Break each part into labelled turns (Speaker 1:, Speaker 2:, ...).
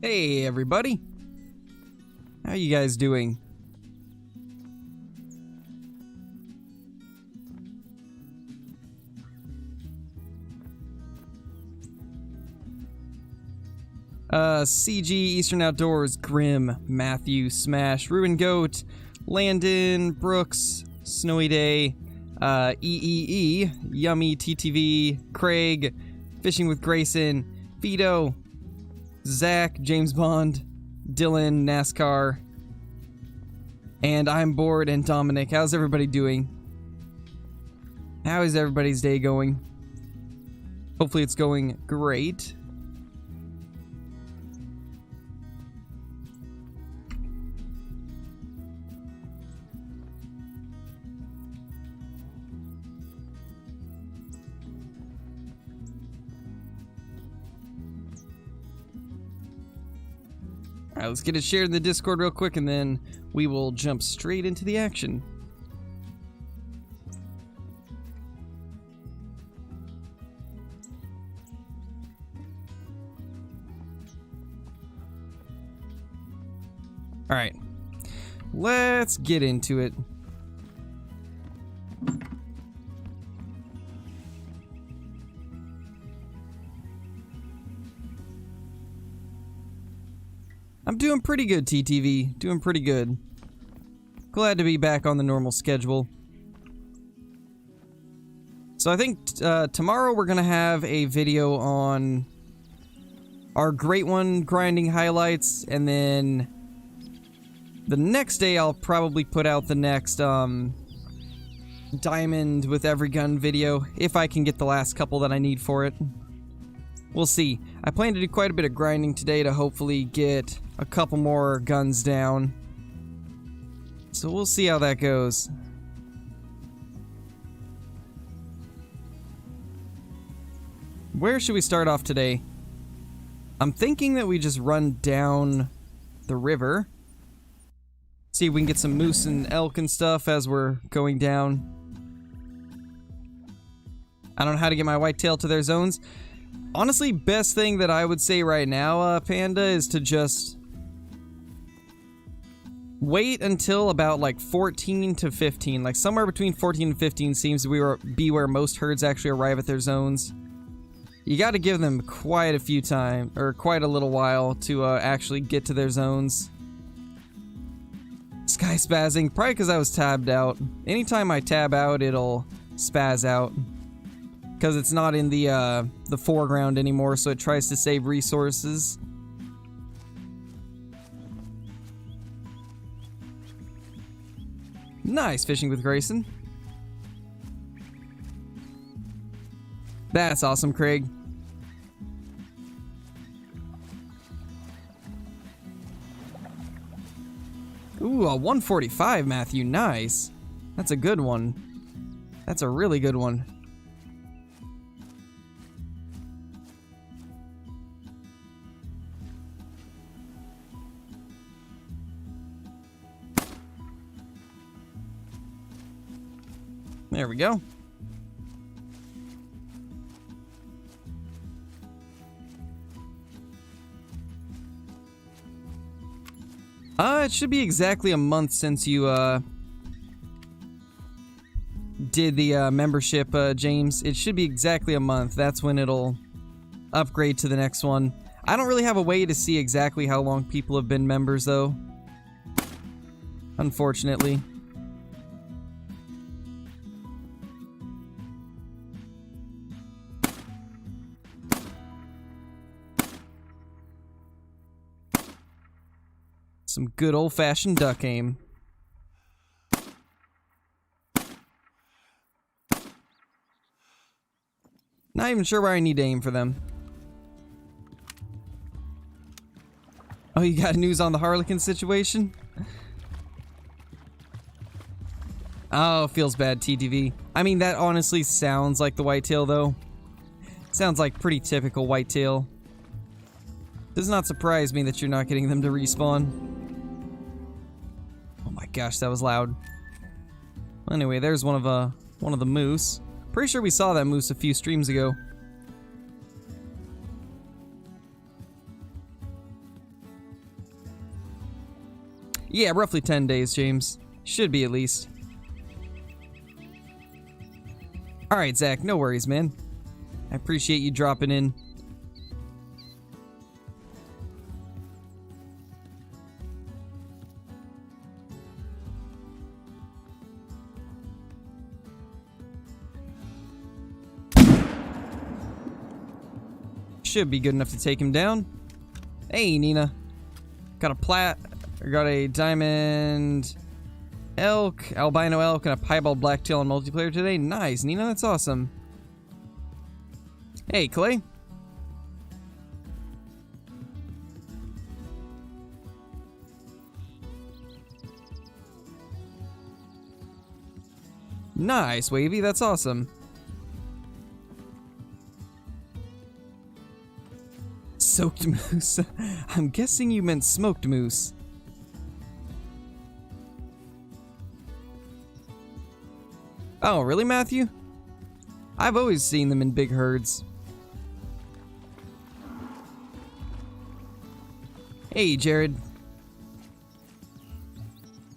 Speaker 1: Hey everybody! How you guys doing? CG, Eastern Outdoors, Grim, Matthew, Smash, Ruin Goat, Landon, Brooks, Snowy Day, EEE, Yummy, TTV, Craig, Fishing with Grayson, Vito, Zach, James Bond, Dylan, NASCAR, and I'm Bored, and Dominic. How's everybody doing? How is everybody's day going? Hopefully it's going great. Alright, let's get it shared in the Discord real quick, and then we will jump straight into the action. Alright, let's get into it. I'm doing pretty good, TTV. Doing pretty good. Glad to be back on the normal schedule. So I think tomorrow we're gonna have a video on our Great One grinding highlights, and then the next day I'll probably put out the next Diamond with every gun video, if I can get the last couple that I need for it. We'll see. I plan to do quite a bit of grinding today to hopefully get a couple more guns down. So we'll see how that goes. Where should we start off today? I'm thinking that we just run down the river. See if we can get some moose and elk and stuff as we're going down. I don't know how to get my whitetail to their zones. Honestly, best thing that I would say right now, Panda, is to just wait until about like 14 to 15. Like somewhere between 14 and 15 seems to be where most herds actually arrive at their zones. You got to give them quite a few time, or quite a little while to actually get to their zones. Sky spazzing, probably because I was tabbed out. Anytime I tab out, it'll spaz out. Because it's not in the foreground anymore, so it tries to save resources. Nice fishing with Grayson. That's awesome, Craig. Ooh, a 145, Matthew. Nice. That's a good one. That's a really good one. There we go. It should be exactly a month since you, did the, membership, James. It should be exactly a month. That's when it'll upgrade to the next one. I don't really have a way to see exactly how long people have been members, though. Unfortunately. Some good old-fashioned duck aim. Not even sure where I need to aim for them. Oh, you got news on the Harlequin situation? Oh, feels bad, TTV. I mean, that honestly sounds like the whitetail, though. Sounds like pretty typical whitetail. Does not surprise me that you're not getting them to respawn. Oh my gosh, that was loud. Well, anyway, there's one of the moose. Pretty sure we saw that moose a few streams ago. Yeah, roughly 10 days, James. Should be at least. Alright, Zach, no worries, man. I appreciate you dropping in. Should be good enough to take him down. Hey, Nina. Got a diamond elk, albino elk, and a piebald blacktail on multiplayer today. Nice, Nina, that's awesome. Hey, Clay. Nice, Wavy, that's awesome. Soaked moose. I'm guessing you meant smoked moose. Oh, really, Matthew? I've always seen them in big herds. Hey, Jared.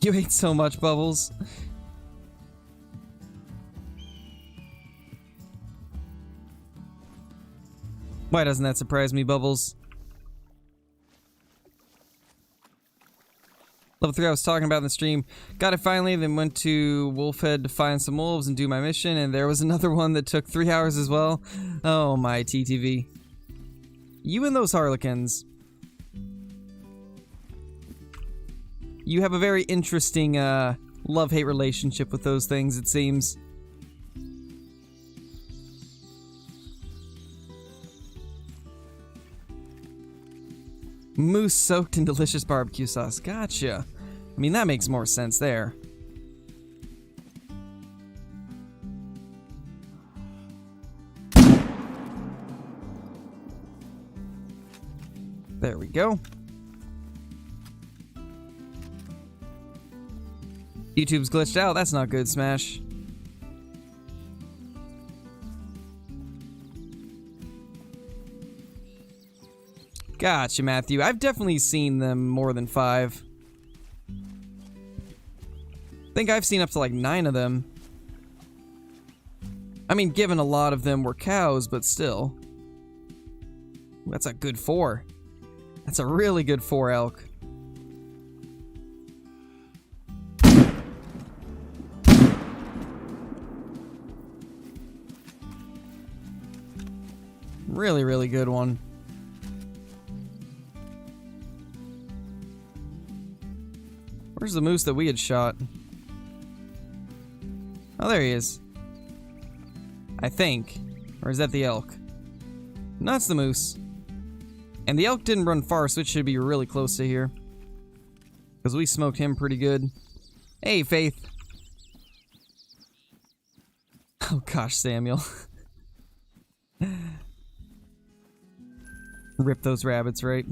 Speaker 1: You ate so much, Bubbles. Why doesn't that surprise me, Bubbles? Level 3 I was talking about in the stream. Got it finally, then went to Wolfhead to find some wolves and do my mission, and there was another one that took 3 hours as well. Oh my TTV. You and those harlequins. You have a very interesting love-hate relationship with those things, it seems. Moose soaked in delicious barbecue sauce. Gotcha. I mean, that makes more sense there. There we go. YouTube's glitched out. That's not good, Smash. Gotcha, Matthew. I've definitely seen them more than 5. I think I've seen up to like 9 of them. I mean, given a lot of them were cows, but still. That's a good 4. That's a really good 4 elk. Really, really good one. Where's the moose that we had shot? Oh, there he is. I think. Or is that the elk? No, that's the moose. And the elk didn't run far, so it should be really close to here. Because we smoked him pretty good. Hey, Faith. Oh gosh, Samuel. Rip those rabbits, right?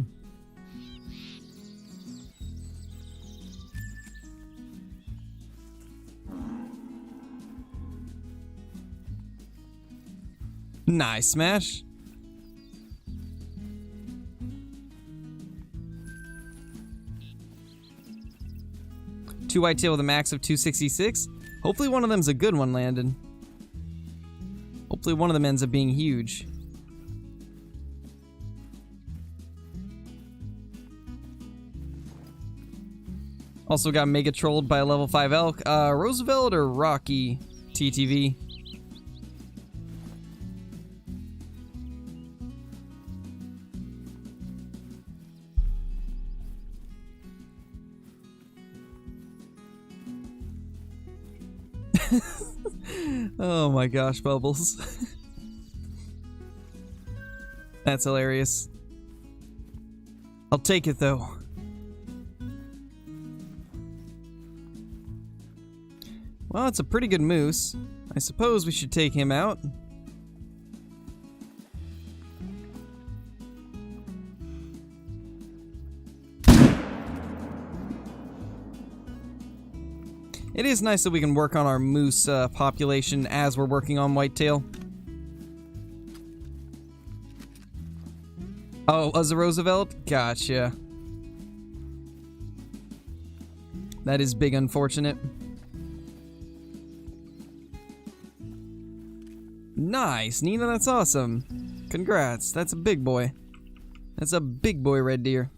Speaker 1: Nice, Smash. Two whitetail with a max of 266. Hopefully one of them's a good one, Landon. Hopefully one of them ends up being huge. Also got mega trolled by a level 5 elk. Roosevelt or Rocky TTV? Oh my gosh, Bubbles. That's hilarious. I'll take it though. Well, it's a pretty good moose. I suppose we should take him out. It is nice that we can work on our moose population as we're working on whitetail. Oh, as a Roosevelt? Gotcha. That is big unfortunate. Nice, Nina, that's awesome. Congrats, that's a big boy. That's a big boy red deer.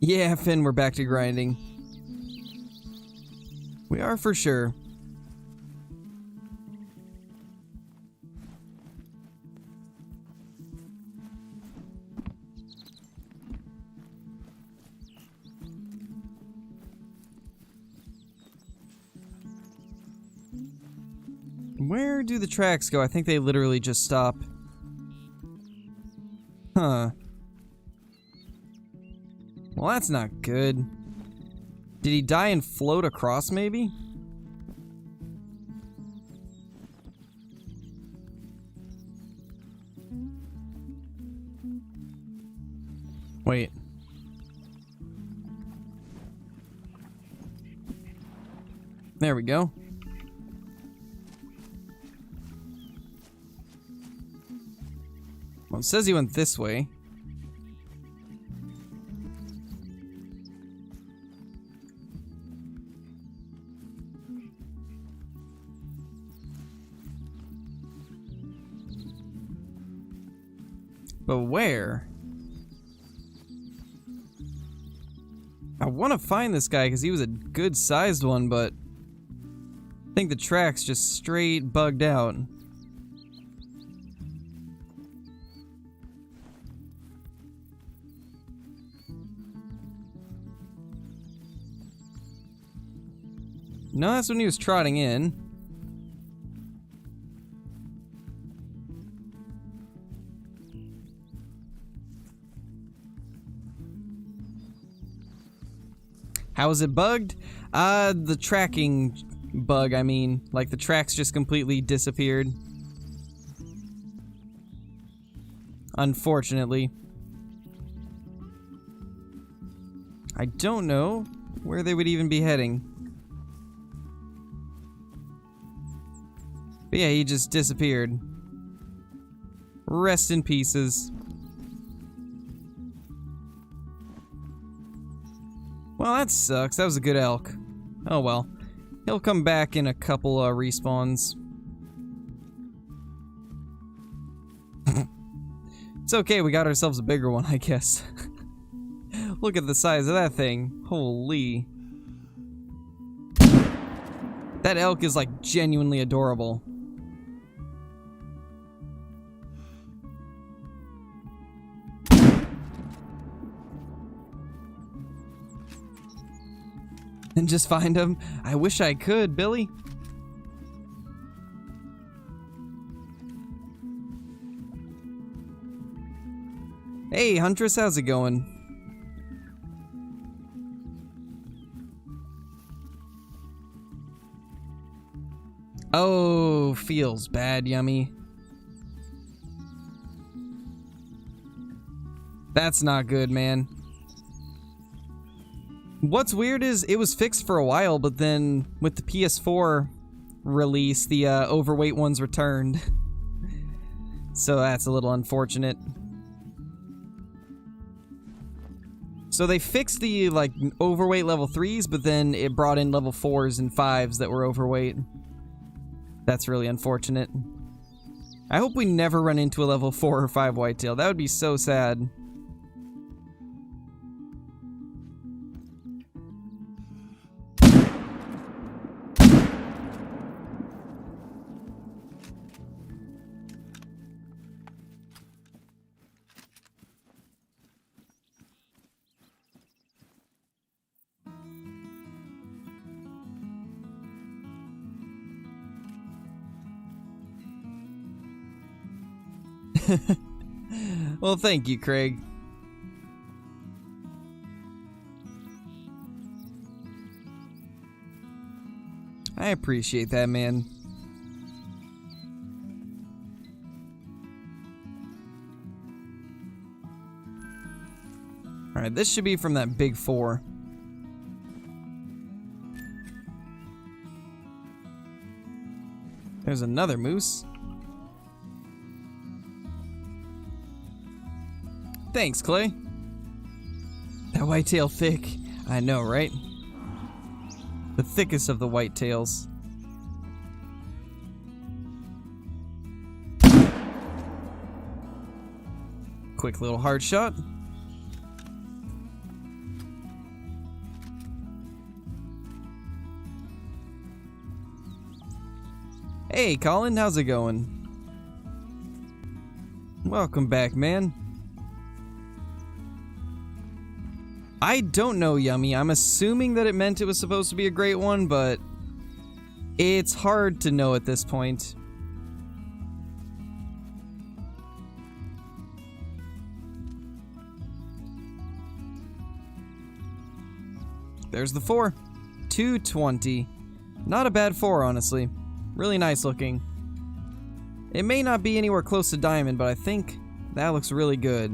Speaker 1: Yeah, Finn, we're back to grinding. We are for sure. Where do the tracks go? I think they literally just stop. Huh. Well, that's not good. Did he die and float across, maybe? Wait. There we go. Well, it says he went this way. But where? I want to find this guy because he was a good-sized one, but I think the track's just straight bugged out. No, that's when he was trotting in. How is it bugged? The tracking bug, I mean. Like, the tracks just completely disappeared. Unfortunately. I don't know where they would even be heading. But yeah, he just disappeared. Rest in pieces. Well, that sucks. That was a good elk. Oh well. He'll come back in a couple respawns. It's okay, we got ourselves a bigger one, I guess. Look at the size of that thing. Holy. That elk is like genuinely adorable. And just find him? I wish I could, Billy. Hey, Huntress, how's it going? Oh, feels bad, Yummy. That's not good, man. What's weird is it was fixed for a while, but then with the PS4 release, the overweight ones returned. So that's a little unfortunate. So they fixed the like overweight level 3s, but then it brought in level 4s and 5s that were overweight. That's really unfortunate. I hope we never run into a level 4 or 5 whitetail. That would be so sad. Well, thank you, Craig. I appreciate that, man. Alright, this should be from that big 4. There's another moose. Thanks, Clay. That whitetail thick. I know, right? The thickest of the whitetails. Quick little hard shot. Hey, Colin, how's it going? Welcome back, man. I don't know, Yummy. I'm assuming that it meant it was supposed to be a great one, but it's hard to know at this point. There's the 4. 220. Not a bad 4, honestly. Really nice looking. It may not be anywhere close to diamond, but I think that looks really good.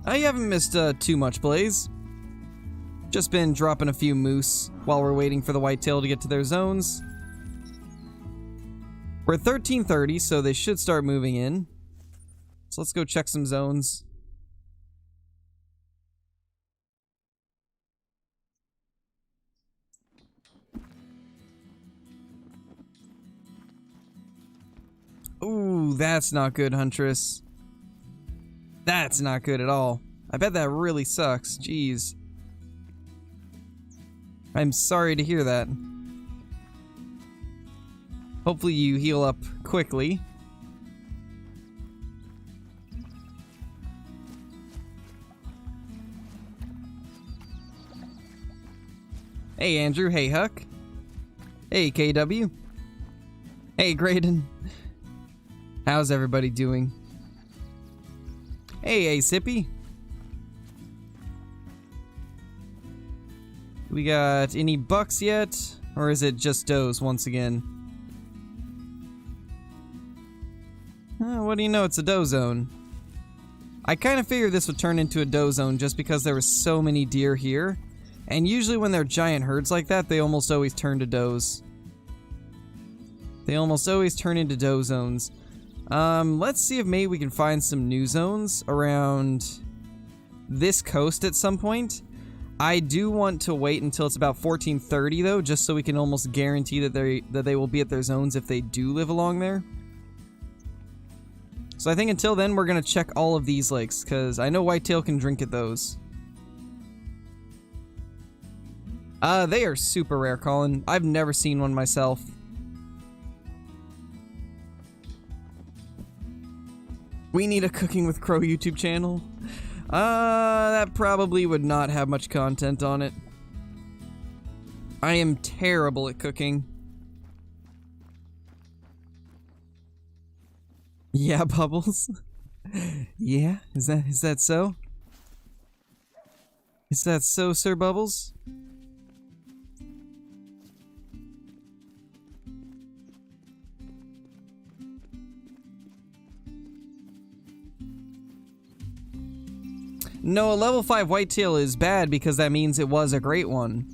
Speaker 1: I haven't missed too much, Blaze. Just been dropping a few moose while we're waiting for the whitetail to get to their zones. We're at 1330, so they should start moving in. So let's go check some zones. Ooh, that's not good, Huntress. That's not good at all. I bet that really sucks. Jeez. I'm sorry to hear that. Hopefully you heal up quickly. Hey, Andrew. Hey, Huck. Hey, KW. Hey, Graydon. How's everybody doing? Hey, Sippy. We got any bucks yet? Or is it just does once again? What do you know? It's a doe zone. I kind of figured this would turn into a doe zone just because there were so many deer here. And usually when they're giant herds like that, they almost always turn to does. They almost always turn into doe zones. Let's see if maybe we can find some new zones around this coast at some point. I do want to wait until it's about 1430 though, just so we can almost guarantee that they will be at their zones if they do live along there. So I think until then we're gonna check all of these lakes, because I know whitetail can drink at those. They are super rare, Colin. I've never seen one myself. We need a Cooking with Crow YouTube channel. That probably would not have much content on it. I am terrible at cooking. Yeah, Bubbles? Yeah? Is that so? Is that so, Sir Bubbles? No, a level 5 whitetail is bad because that means it was a great one.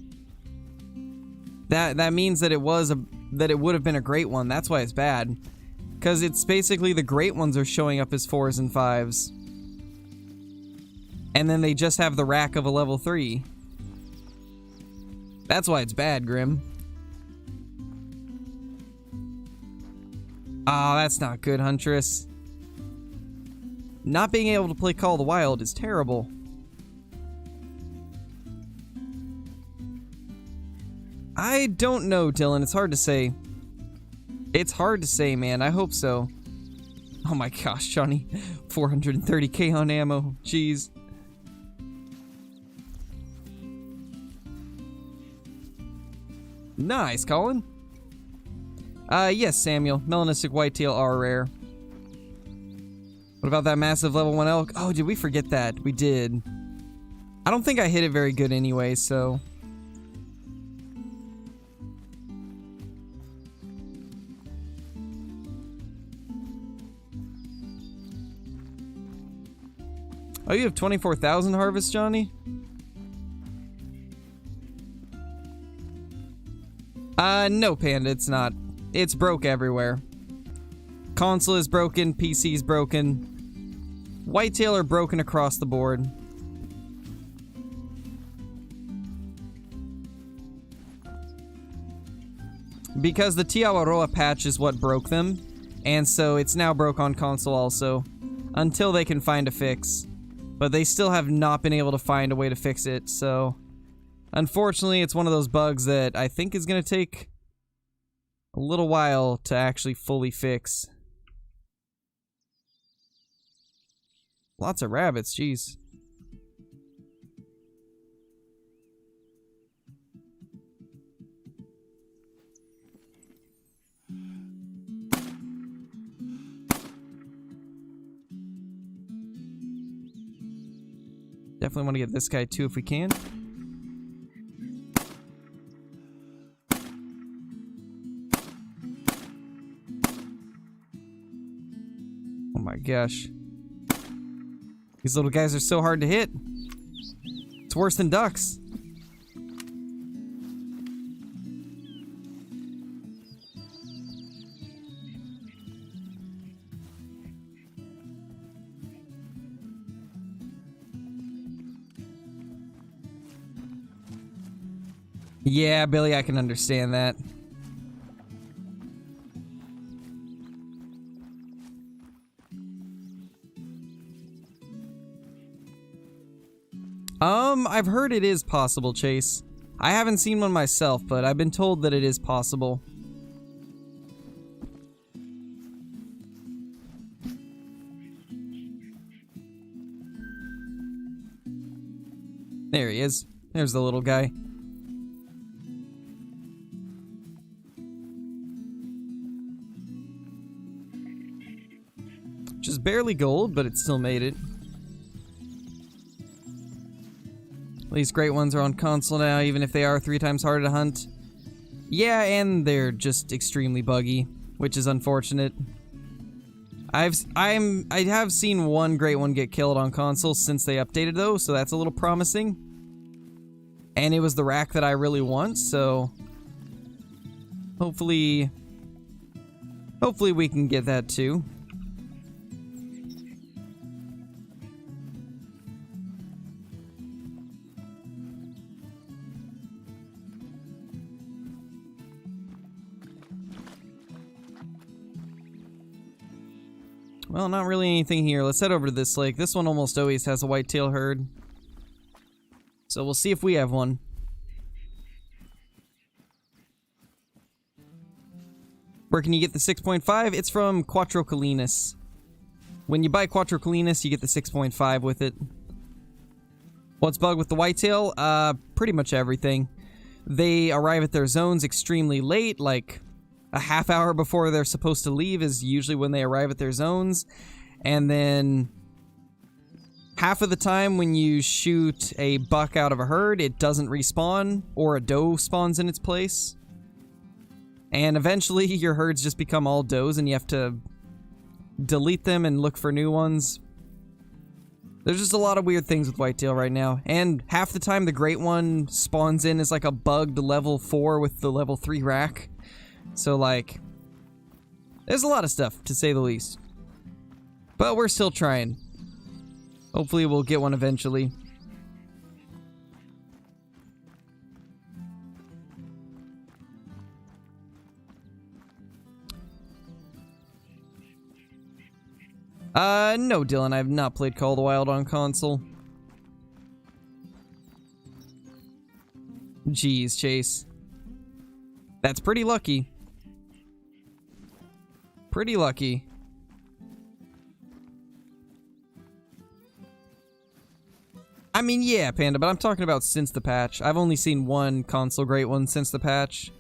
Speaker 1: That means that it would have been a great one. That's why it's bad. Because it's basically the great ones are showing up as 4s and 5s. And then they just have the rack of a level 3. That's why it's bad, Grim. Ah, that's not good, Huntress. Not being able to play Call of the Wild is terrible. I don't know, Dylan. It's hard to say. It's hard to say, man. I hope so. Oh my gosh, Johnny. 430k on ammo. Jeez. Nice, Colin. Yes, Samuel. Melanistic whitetail are rare. What about that massive level 1 elk? Oh, did we forget that? We did. I don't think I hit it very good anyway, so... Oh, you have 24,000 harvest, Johnny? No, Panda, it's not. It's broke everywhere. Console is broken, PC's broken. Whitetail are broken across the board. Because the Awaroa patch is what broke them, and so it's now broke on console also, until they can find a fix. But they still have not been able to find a way to fix it, so unfortunately it's one of those bugs that I think is going to take a little while to actually fully fix. Lots of rabbits, jeez. Definitely want to get this guy too if we can. Oh my gosh. These little guys are so hard to hit. It's worse than ducks. Yeah, Billy, I can understand that. I've heard it is possible, Chase. I haven't seen one myself, but I've been told that it is possible. There he is. There's the little guy. Just barely gold, but it still made it. These great ones are on console now, even if they are 3 times harder to hunt. Yeah, and they're just extremely buggy, which is unfortunate. I have seen one great one get killed on console since they updated though, so that's a little promising. And it was the rack that I really want, so hopefully we can get that too. Well, not really anything here. Let's head over to this lake. This one almost always has a whitetail herd. So we'll see if we have one. Where can you get the 6.5? It's from Quattro Colinas. When you buy Quattro Colinas, you get the 6.5 with it. What's bug with the whitetail? Pretty much everything. They arrive at their zones extremely late, like a half hour before they're supposed to leave is usually when they arrive at their zones. And then half of the time when you shoot a buck out of a herd, it doesn't respawn, or a doe spawns in its place. And eventually your herds just become all does and you have to delete them and look for new ones. There's just a lot of weird things with whitetail right now. And half the time the great one spawns in as like a bugged level 4 with the level 3 rack. So, like, there's a lot of stuff, to say the least. But we're still trying. Hopefully we'll get one eventually. No, Dylan, I have not played Call of the Wild on console. Jeez, Chase. That's pretty lucky. Pretty lucky. I mean, yeah, Panda, but I'm talking about since the patch. I've only seen one console great one since the patch.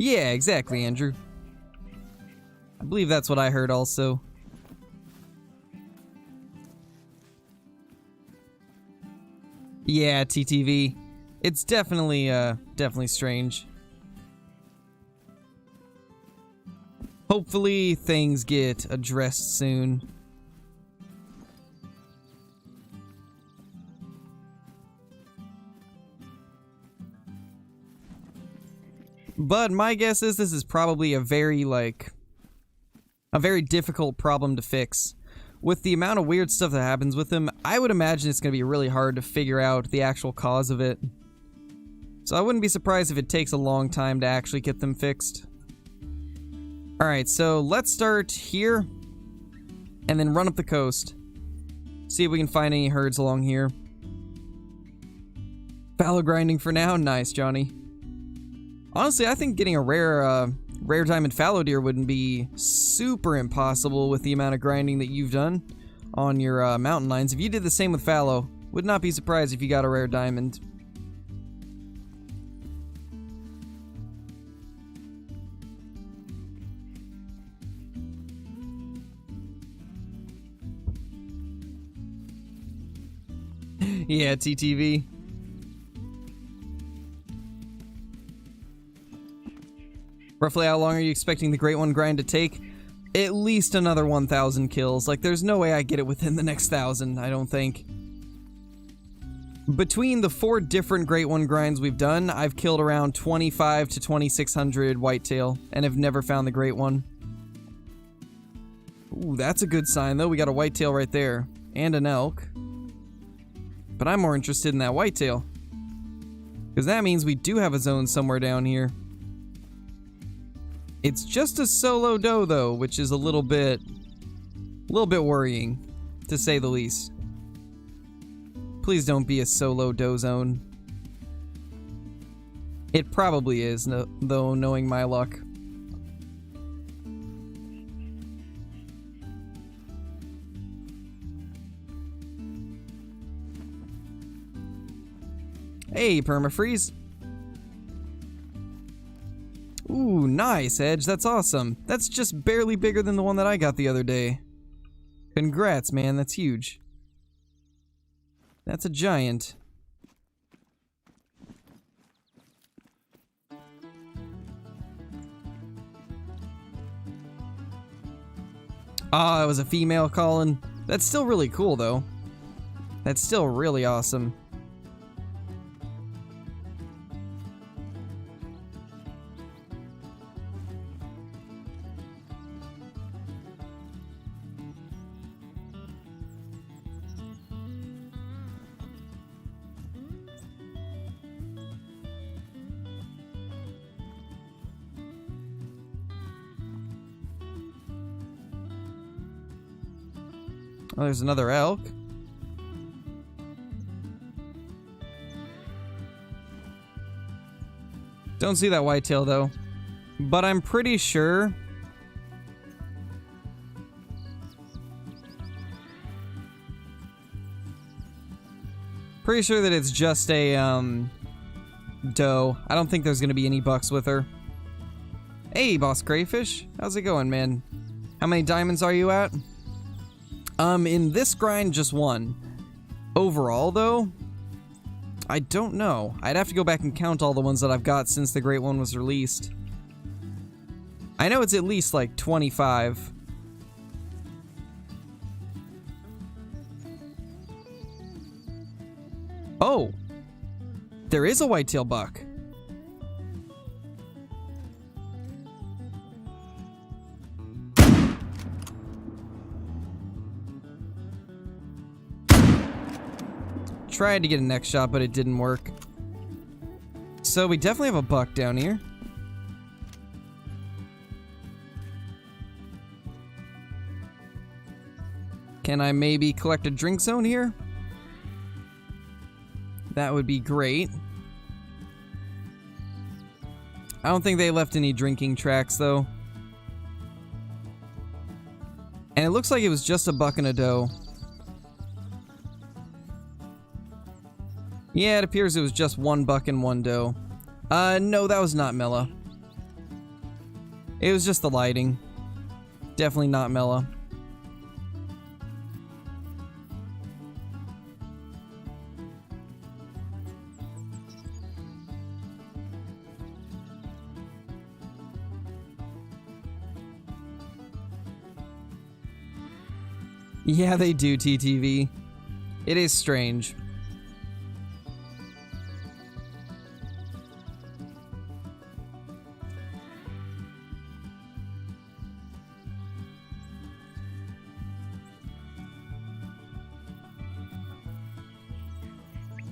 Speaker 1: Yeah, exactly, Andrew. I believe that's what I heard also. Yeah, TTV. It's definitely strange. Hopefully things get addressed soon. But my guess is this is probably a very difficult problem to fix. With the amount of weird stuff that happens with them, I would imagine it's going to be really hard to figure out the actual cause of it. So I wouldn't be surprised if it takes a long time to actually get them fixed. Alright, so let's start here, and then run up the coast. See if we can find any herds along here. Fallow grinding for now? Nice, Johnny. Honestly, I think getting a rare diamond fallow deer wouldn't be super impossible with the amount of grinding that you've done on your mountain lines. If you did the same with fallow, would not be surprised if you got a rare diamond. Yeah, TTV. Roughly how long are you expecting the Great One grind to take? At least another 1,000 kills. Like, there's no way I get it within the next 1,000, I don't think. Between the 4 different Great One grinds we've done, I've killed around 25 to 2,600 whitetail, and have never found the Great One. Ooh, that's a good sign, though. We got a whitetail right there. And an elk. But I'm more interested in that whitetail. Because that means we do have a zone somewhere down here. It's just a solo doe, though, which is a little bit worrying, to say the least. Please don't be a solo doe zone. It probably is, though, knowing my luck. Hey, permafreeze. Ooh, nice, Edge. That's awesome. That's just barely bigger than the one that I got the other day. Congrats, man. That's huge. That's a giant. Ah, it was a female calling. That's still really cool, though. That's still really awesome. Oh, there's another elk. Don't see that whitetail, though. But I'm pretty sure... that it's just a, doe. I don't think there's gonna be any bucks with her. Hey, Boss Crayfish. How's it going, man? How many diamonds are you at? In this grind, just 1. Overall, though, I don't know. I'd have to go back and count all the ones that I've got since the Great One was released. I know it's at least like 25. Oh! There is a whitetail buck. Tried to get a neck shot, but it didn't work. So we definitely have a buck down here. Can I maybe collect a drink zone here? That would be great. I don't think they left any drinking tracks, though. And it looks like it was just a buck and a doe. Yeah, it appears it was just 1 buck and 1 doe. No, that was not Mela. It was just the lighting. Definitely not Mela. Yeah, they do, TTV. It is strange.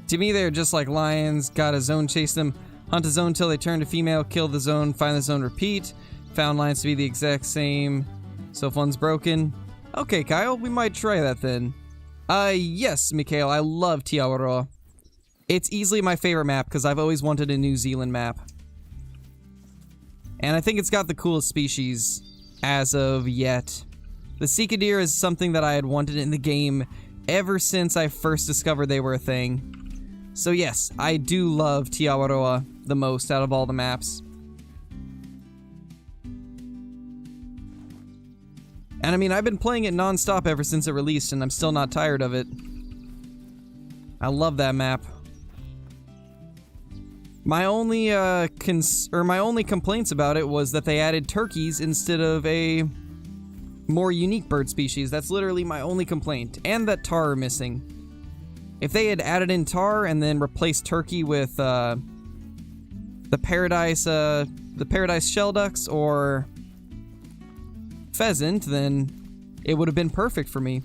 Speaker 1: To me, they're just like lions. Got a zone, chase them, hunt a zone till they turn to female, kill the zone, find the zone, repeat. Found lions to be the exact same. So if one's broken. Okay, Kyle, we might try that then. Yes, Mikhail, I love Awaroa. It's easily my favorite map because I've always wanted a New Zealand map. And I think it's got the coolest species as of yet. The Sika deer is something that I had wanted in the game ever since I first discovered they were a thing. So yes, I do love Awaroa the most out of all the maps. And I mean, I've been playing it non-stop ever since it released, and I'm still not tired of it. I love that map. My only complaints about it was that they added turkeys instead of a more unique bird species. That's literally my only complaint. And that tar are missing. If they had added in tar and then replaced turkey with the paradise shell ducks or pheasant, then it would have been perfect for me.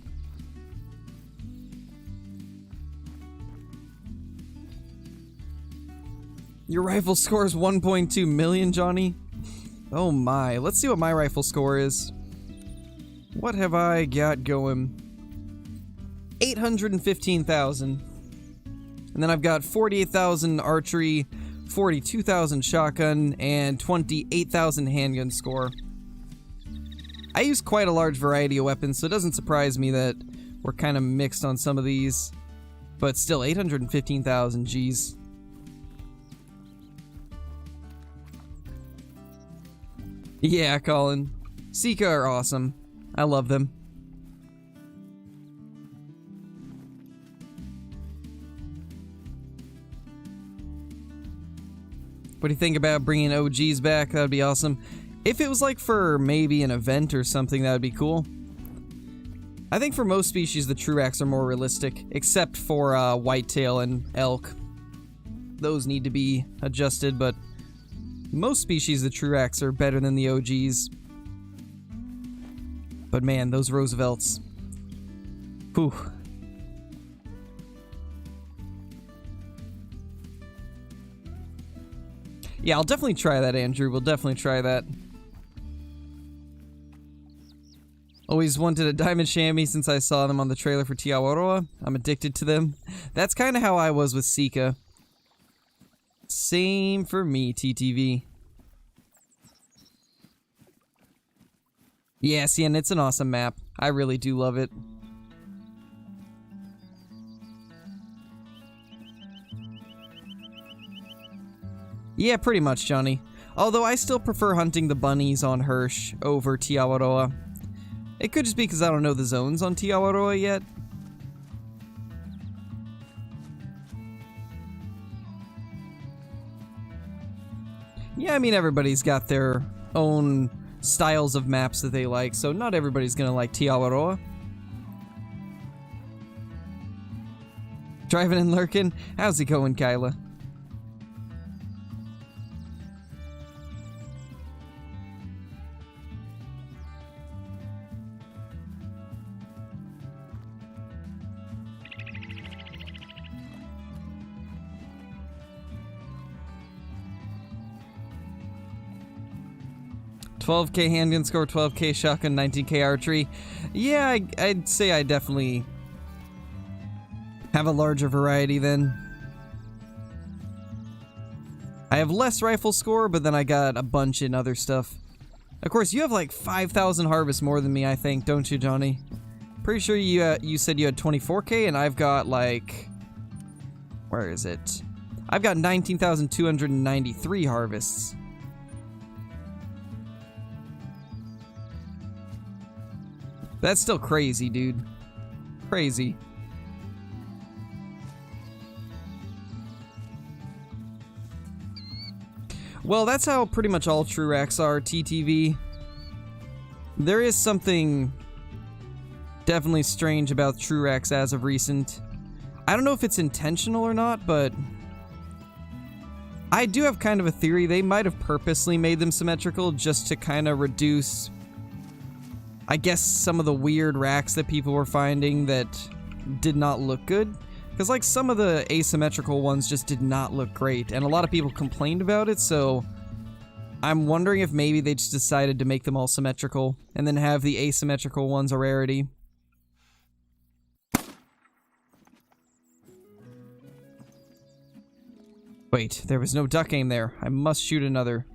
Speaker 1: Your rifle score is 1.2 million, Johnny? Oh my, let's see what my rifle score is. What have I got going? 815,000. And then I've got 48,000 archery, 42,000 shotgun, and 28,000 handgun score. I use quite a large variety of weapons, so it doesn't surprise me that we're kind of mixed on some of these. But still, 815,000, geez. Yeah, Colin. Sika are awesome. I love them. What do you think about bringing OGs back? That would be awesome. If it was like for maybe an event or something, that would be cool. I think for most species, the Truax are more realistic, except for whitetail and elk. Those need to be adjusted, but most species, the Truax are better than the OGs. But man, those Roosevelts. Whew. Yeah, I'll definitely try that, Andrew. We'll definitely try that. Always wanted a diamond chamois since I saw them on the trailer for Awaroa. I'm addicted to them. That's kind of how I was with Sika. Same for me, TTV. Yeah, see, and it's an awesome map. I really do love it. Yeah, pretty much, Johnny. Although I still prefer hunting the bunnies on Hirsch over Awaroa. It could just be because I don't know the zones on Awaroa yet. Yeah, I mean, everybody's got their own styles of maps that they like, so not everybody's gonna like Awaroa. Driving and lurking? How's it going, Kyla? $12K handgun score, 12K shotgun, 19K archery. Yeah, I'd say I definitely have a larger variety then. I have less rifle score, but then I got a bunch in other stuff. Of course, you have like 5,000 harvests more than me, I think, don't you, Johnny? Pretty sure you said you had 24K, and I've got like... Where is it? I've got 19,293 harvests. That's still crazy, dude. Crazy. Well, that's how pretty much all Truax are, TTV. There is something Definitely strange about Truex as of recent. I don't know if it's intentional or not, but I do have kind of a theory. They might have purposely made them symmetrical just to kind of reduce, I guess, some of the weird racks that people were finding that did not look good. Because, like, some of the asymmetrical ones just did not look great, and a lot of people complained about it, so I'm wondering if maybe they just decided to make them all symmetrical, and then have the asymmetrical ones a rarity. Wait, there was no duck aim there. I must shoot another.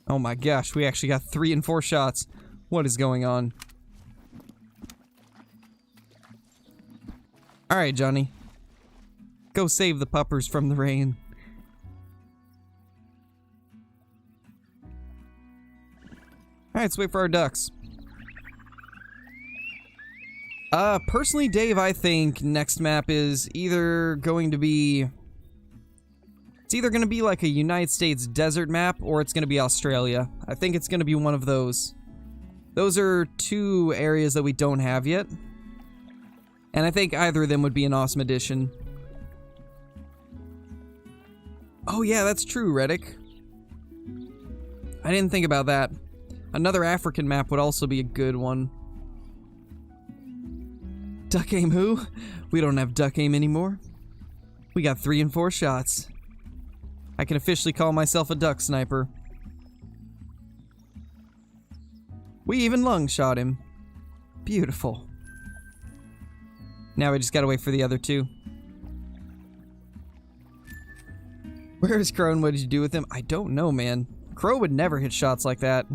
Speaker 1: Oh my gosh, we actually got 3 and 4 shots. What is going on? Alright, Johnny. Go save the puppers from the rain. Alright, let's wait for our ducks. Personally, Dave, I think next map is either going to be... It's either going to be like a United States desert map, or it's going to be Australia. I think it's going to be one of those. Those are 2 areas that we don't have yet. And I think either of them would be an awesome addition. Oh yeah, that's true, Reddick. I didn't think about that. Another African map would also be a good one. Duck aim who? We don't have duck aim anymore. We got 3 and 4 shots. I can officially call myself a duck sniper. We even lung shot him. Beautiful. Now we just gotta wait for the other 2. Where is Crow and what did you do with him? I don't know, man. Crow would never hit shots like that.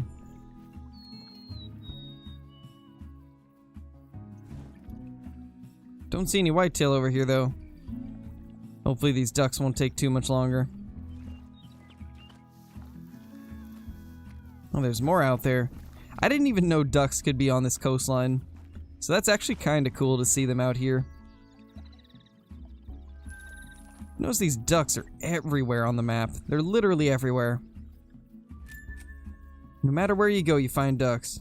Speaker 1: Don't see any whitetail over here, though. Hopefully these ducks won't take too much longer. Oh, there's more out there. I didn't even know ducks could be on this coastline. So that's actually kind of cool to see them out here. Notice these ducks are everywhere on the map. They're literally everywhere. No matter where you go, you find ducks.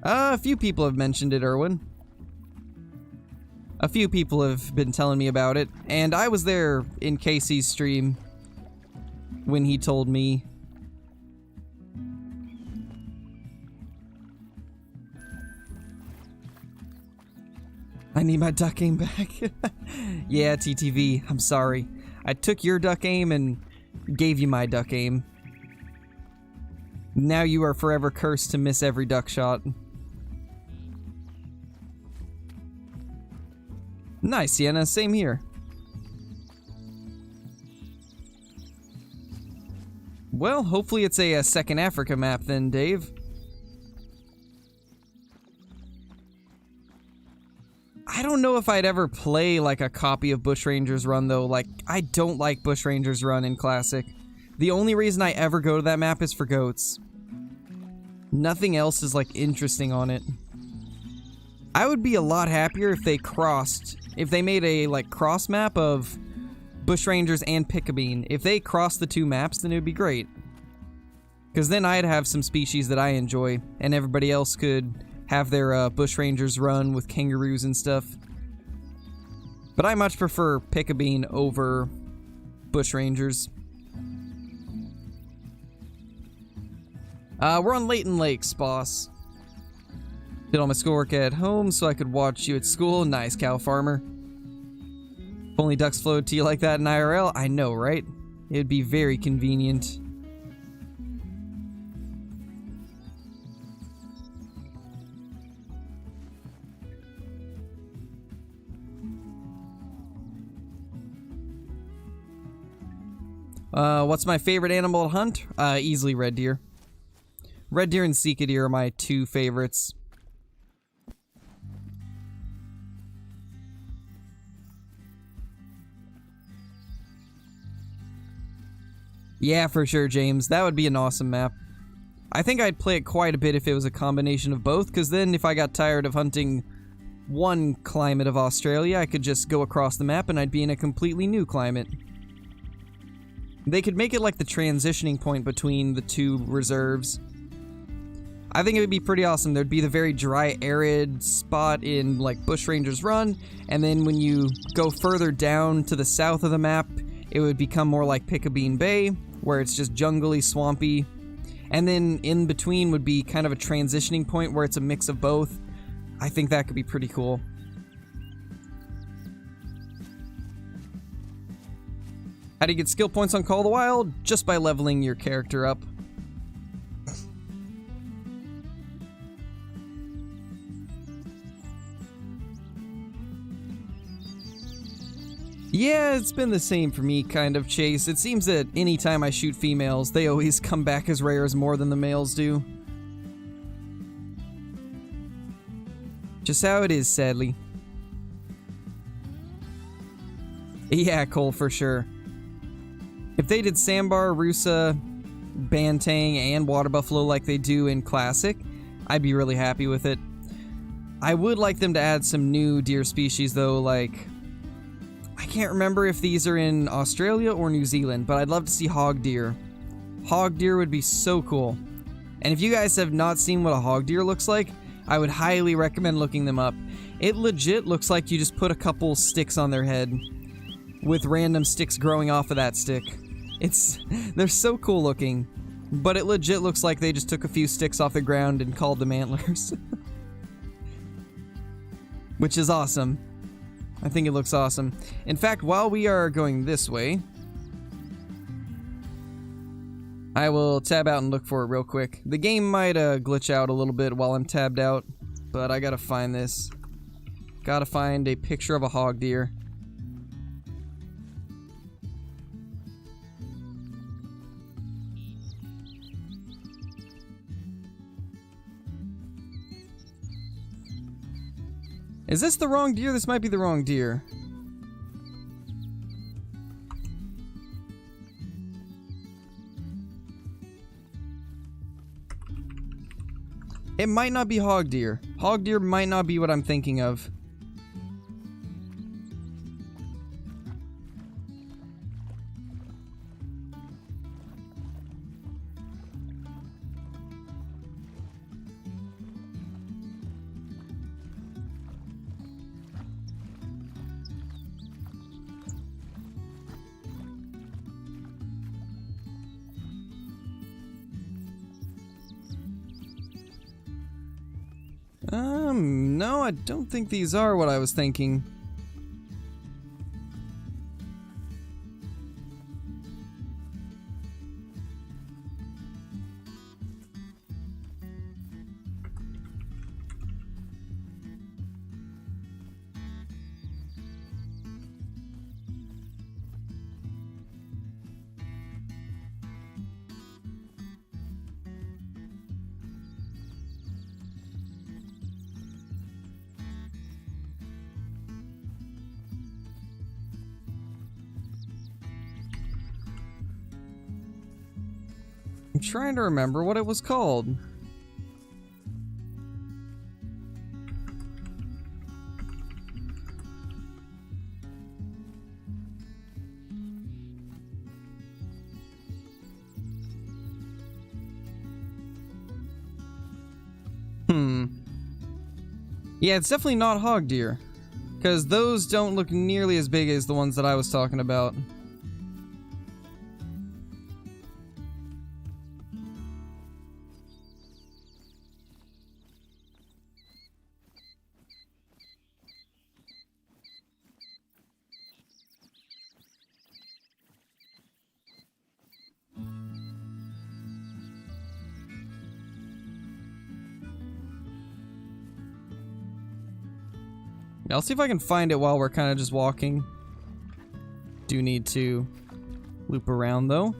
Speaker 1: A few people have mentioned it, Erwin. A few people have been telling me about it, and I was there in Casey's stream when he told me. I need my duck aim back. Yeah, TTV, I'm sorry. I took your duck aim and gave you my duck aim. Now you are forever cursed to miss every duck shot. Nice, Sienna. Same here. Well, hopefully it's a second Africa map then, Dave. I don't know if I'd ever play like a copy of Bushrangers Run though. Like, I don't like Bushrangers Run in Classic. The only reason I ever go to that map is for goats. Nothing else is like interesting on it. I would be a lot happier if they crossed, if they made a like cross map of Bushrangers and Pickabeen. If they crossed the 2 maps, then it would be great. Because then I'd have some species that I enjoy, and everybody else could have their Bushrangers Run with kangaroos and stuff. But I much prefer Pickabeen over Bushrangers. We're on Layton Lakes, boss. Did all my schoolwork at home so I could watch you at school. Nice, cow farmer. If only ducks flowed to you like that in IRL. I know, right? It'd be very convenient. What's my favorite animal to hunt? Easily red deer. Red deer and Sika deer are my 2 favorites. Yeah, for sure, James. That would be an awesome map. I think I'd play it quite a bit if it was a combination of both, because then if I got tired of hunting one climate of Australia, I could just go across the map and I'd be in a completely new climate. They could make it like the transitioning point between the two reserves. I think it would be pretty awesome. There'd be the very dry, arid spot in like Bushrangers Run, and then when you go further down to the south of the map, it would become more like Pickabeen Bay, where it's just jungly, swampy. And then in between would be kind of a transitioning point where it's a mix of both. I think that could be pretty cool. How do you get skill points on Call of the Wild? Just by leveling your character up. Yeah, it's been the same for me, kind of, Chase. It seems that anytime I shoot females, they always come back as rares more than the males do. Just how it is, sadly. Yeah, Cole, for sure. If they did Sambar, Rusa, Bantang, and Water Buffalo like they do in Classic, I'd be really happy with it. I would like them to add some new deer species, though, like... I can't remember if these are in Australia or New Zealand, but I'd love to see hog deer. Hog deer would be so cool. And if you guys have not seen what a hog deer looks like, I would highly recommend looking them up. It legit looks like you just put a couple sticks on their head with random sticks growing off of that stick. They're so cool looking, but it legit looks like they just took a few sticks off the ground and called them antlers. Which is awesome. I think it looks awesome. In fact, while we are going this way, I will tab out and look for it real quick. The game might glitch out a little bit while I'm tabbed out, but I gotta find this. Gotta find a picture of a hog deer. Is this the wrong deer? This might be the wrong deer. It might not be hog deer. Hog deer might not be what I'm thinking of. No, I don't think these are what I was thinking. I'm trying to remember what it was called. Yeah, it's definitely not hog deer, because those don't look nearly as big as the ones that I was talking about. I'll see if I can find it while we're kind of just walking. Do need to loop around though.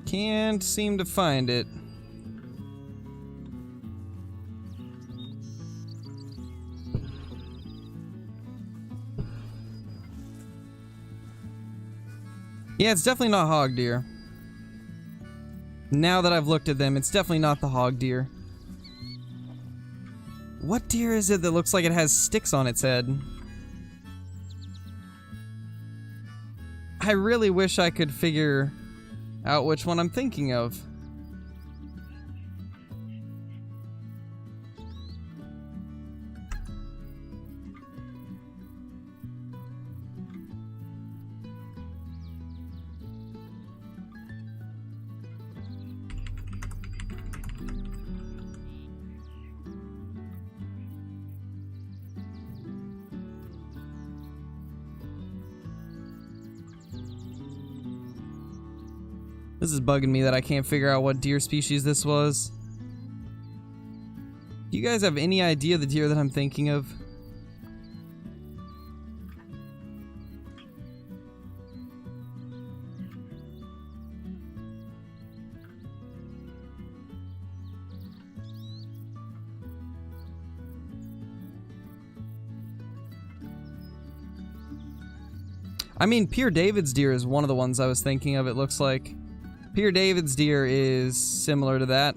Speaker 1: Can't seem to find it. Yeah, it's definitely not hog deer. Now that I've looked at them, it's definitely not the hog deer. What deer is it that looks like it has sticks on its head? I really wish I could figure out which one I'm thinking of. This is bugging me that I can't figure out what deer species this was. Do you guys have any idea the deer that I'm thinking of? I mean, Pierre David's deer is one of the ones I was thinking of, it looks like. Pierre David's deer is similar to that.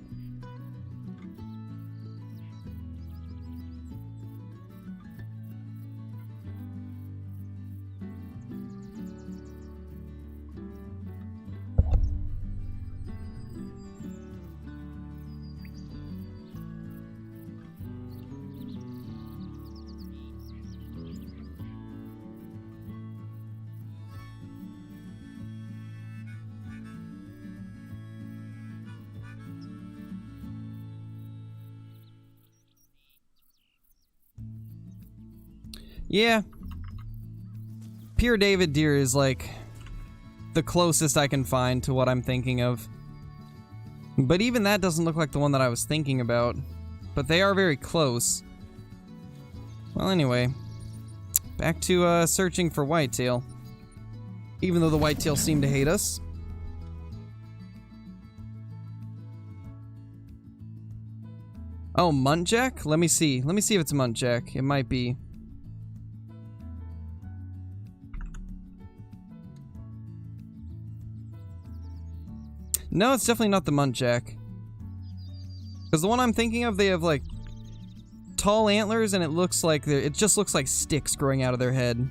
Speaker 1: Yeah. Pierre David deer is like the closest I can find to what I'm thinking of. But even that doesn't look like the one that I was thinking about. But they are very close. Well, anyway. Back to searching for whitetail. Even though the whitetail seem to hate us. Oh, muntjac? Let me see. Let me see if it's muntjac. It might be. No, it's definitely not the muntjac. Because the one I'm thinking of, they have like tall antlers, and it looks like it just looks like sticks growing out of their head.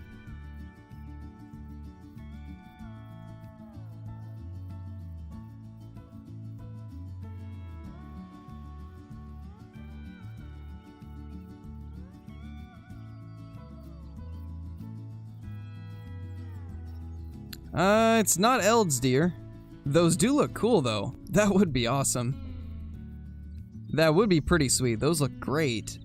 Speaker 1: It's not Eld's deer. Those do look cool, though. That would be awesome. That would be pretty sweet. Those look great.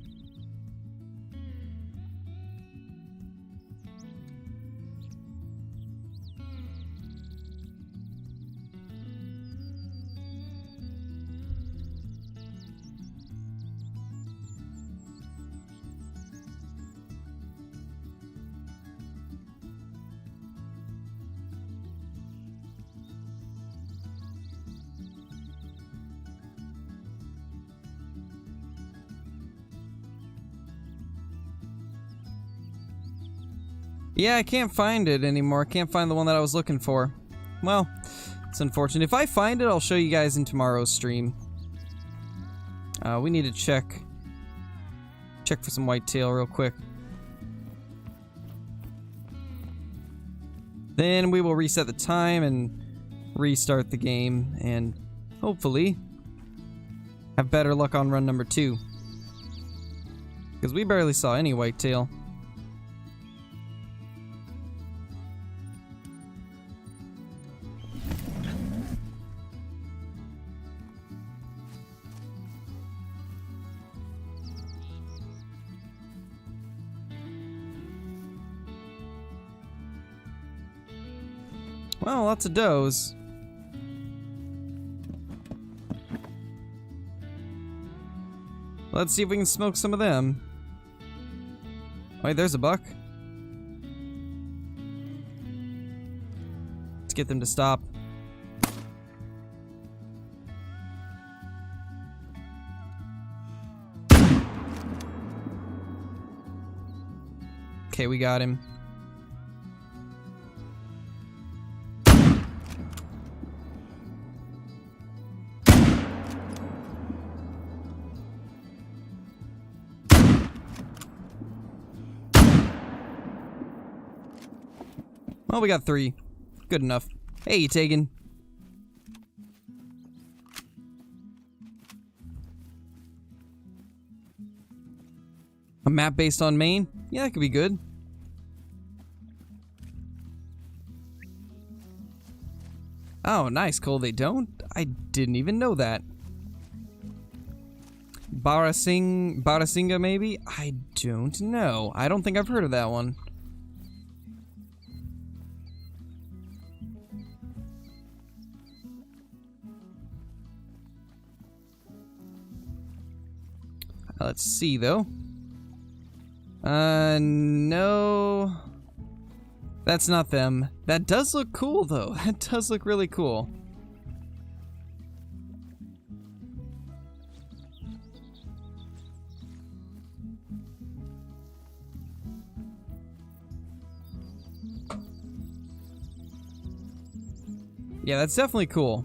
Speaker 1: Yeah, I can't find it anymore. I can't find the one that I was looking for. Well, it's unfortunate. If I find it, I'll show you guys in tomorrow's stream. We need to check for some whitetail real quick. Then we will reset the time and restart the game and hopefully have better luck on run number 2. Because we barely saw any whitetail. Well, lots of does. Let's see if we can smoke some of them. Wait, there's a buck. It's get them to stop. Okay, we got him. Well, we got 3. Good enough. Hey, Tegan. A map based on Maine? Yeah, that could be good. Oh, nice, Cole. They don't? I didn't even know that. Barasinga, maybe? I don't know. I don't think I've heard of that one. Let's see, though. No. That's not them. That does look cool, though. That does look really cool. Yeah, that's definitely cool.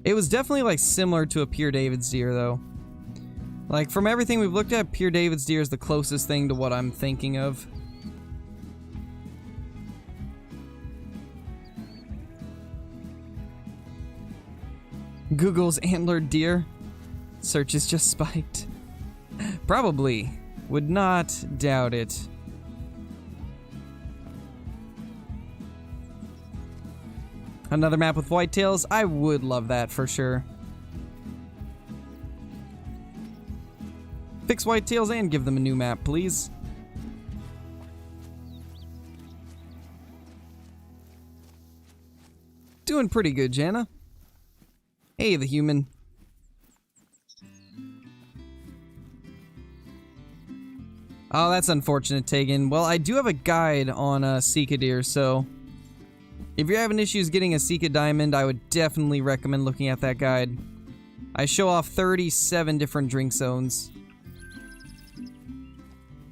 Speaker 1: It was definitely like similar to a Pure David's deer though. Like from everything we've looked at, Pure David's deer is the closest thing to what I'm thinking of. Google's antlered deer. Search is just spiked. Probably. Would not doubt it. Another map with whitetails? I would love that for sure. Fix whitetails and give them a new map, please. Doing pretty good, Jana. Hey, the human. Oh, that's unfortunate, Tegan. Well, I do have a guide on Sika deer, so if you're having issues getting a Sika diamond, I would definitely recommend looking at that guide. I show off 37 different drink zones.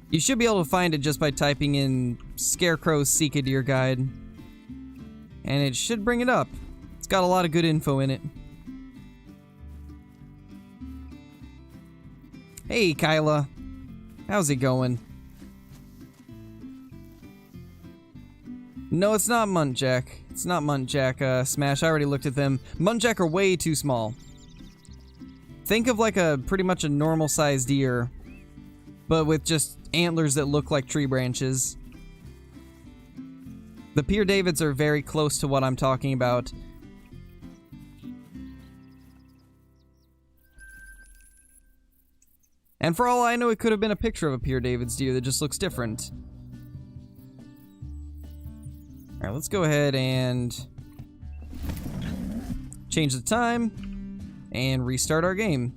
Speaker 1: You should be able to find it just by typing in Scarecrow Sika deer guide. And it should bring it up. It's got a lot of good info in it. Hey, Kyla. How's it going? No, it's not Muntjac. It's not Muntjac, Smash. I already looked at them. Muntjac are way too small. Think of like a pretty much a normal sized deer, but with just antlers that look like tree branches. The Pure Davids are very close to what I'm talking about. And for all I know, it could have been a picture of a Pure David's deer that just looks different. Alright, let's go ahead and change the time and restart our game.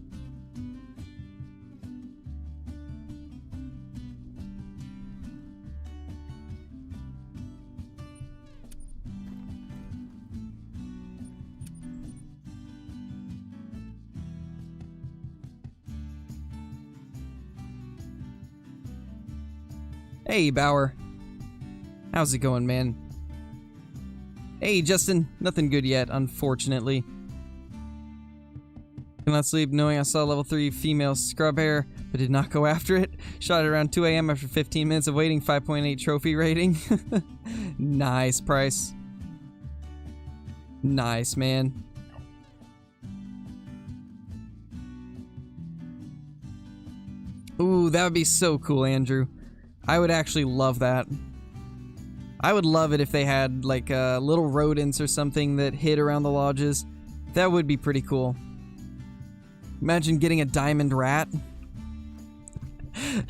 Speaker 1: Hey, Bauer. How's it going, man? Hey, Justin. Nothing good yet, unfortunately. Cannot sleep knowing I saw level 3 female scrub hair, but did not go after it. Shot it around 2 AM after 15 minutes of waiting, 5.8 trophy rating. Nice, Price. Nice, man. Ooh, that would be so cool, Andrew. I would actually love that. I would love it if they had like little rodents or something that hid around the lodges. That would be pretty cool. Imagine getting a diamond rat.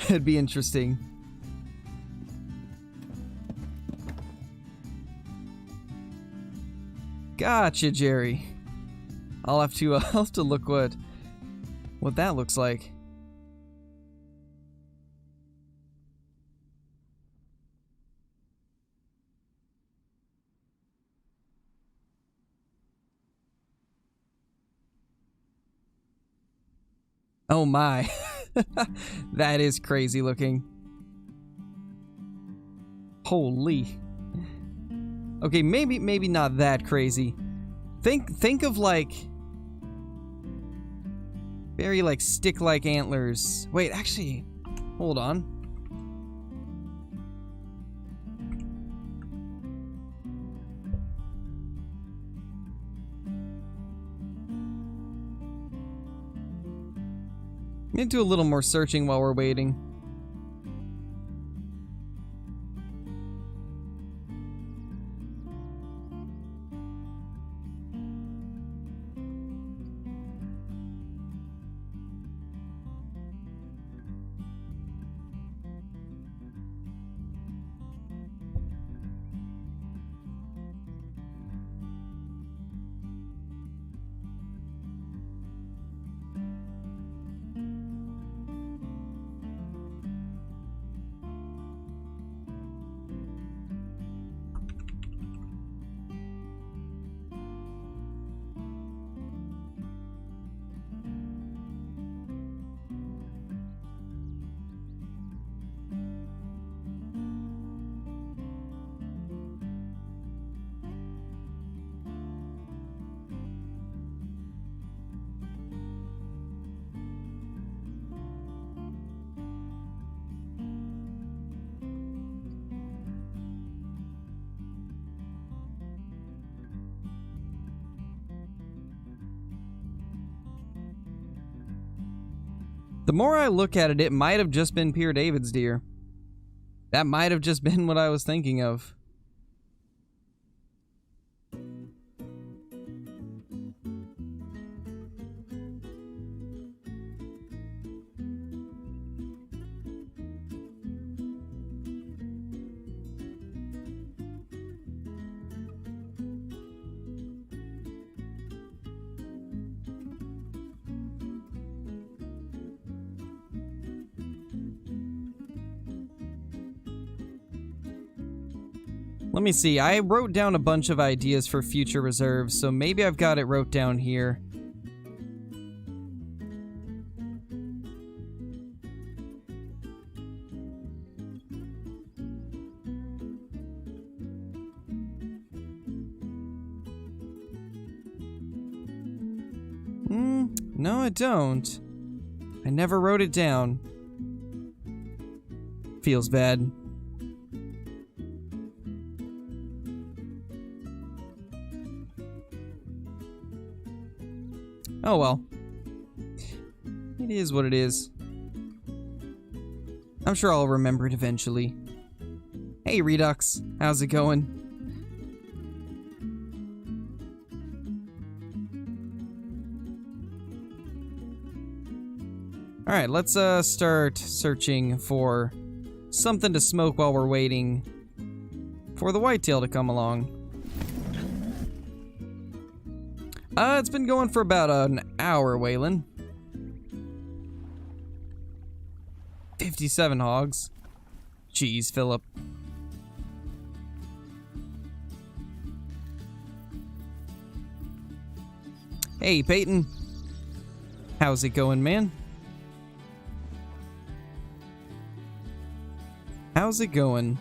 Speaker 1: It'd be interesting. Gotcha, Jerry. I'll have to look what that looks like. Oh my. That is crazy looking. Holy. Okay, maybe not that crazy. Think of like very like stick-like antlers. Wait, actually, hold on. I'm gonna do a little more searching while we're waiting. The more I look at it, it might have just been Pierre David's deer. That might have just been what I was thinking of. Let me see, I wrote down a bunch of ideas for future reserves, so maybe I've got it wrote down here. No I don't. I never wrote it down. Feels bad. Oh well. It is what it is. I'm sure I'll remember it eventually. Hey Redux, how's it going? Alright, let's start searching for something to smoke while we're waiting for the whitetail to come along. It's been going for about an hour, Waylon. 57 hogs. Jeez, Philip. Hey, Peyton. How's it going, man? How's it going?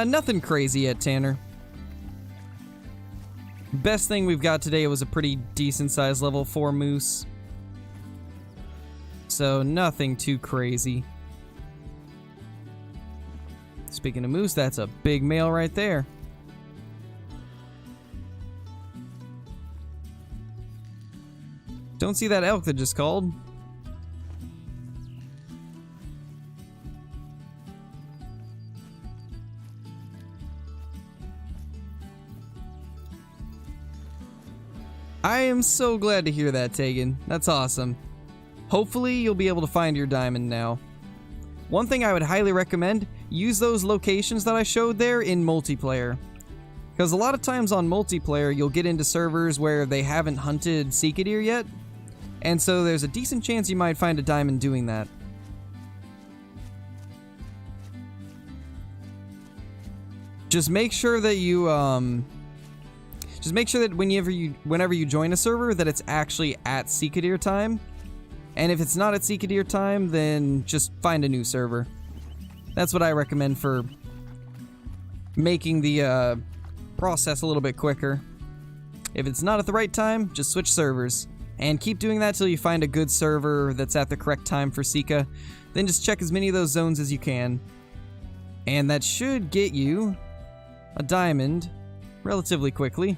Speaker 1: Nothing crazy yet, Tanner. Best thing we've got today was a pretty decent sized level 4 moose. So nothing too crazy. Speaking of moose, that's a big male right there. Don't see that elk that just called. I am so glad to hear that, Tegan. That's awesome. Hopefully you'll be able to find your diamond now. One thing I would highly recommend, use those locations that I showed there in multiplayer. Because a lot of times on multiplayer, you'll get into servers where they haven't hunted Sea Deer yet, and so there's a decent chance you might find a diamond doing that. Just make sure that you, just make sure that whenever you join a server, that it's actually at Sea Deer time. And if it's not at Sea Deer time, then just find a new server. That's what I recommend for making the process a little bit quicker. If it's not at the right time, just switch servers. And keep doing that till you find a good server that's at the correct time for Sika. Then just check as many of those zones as you can. And that should get you a diamond relatively quickly.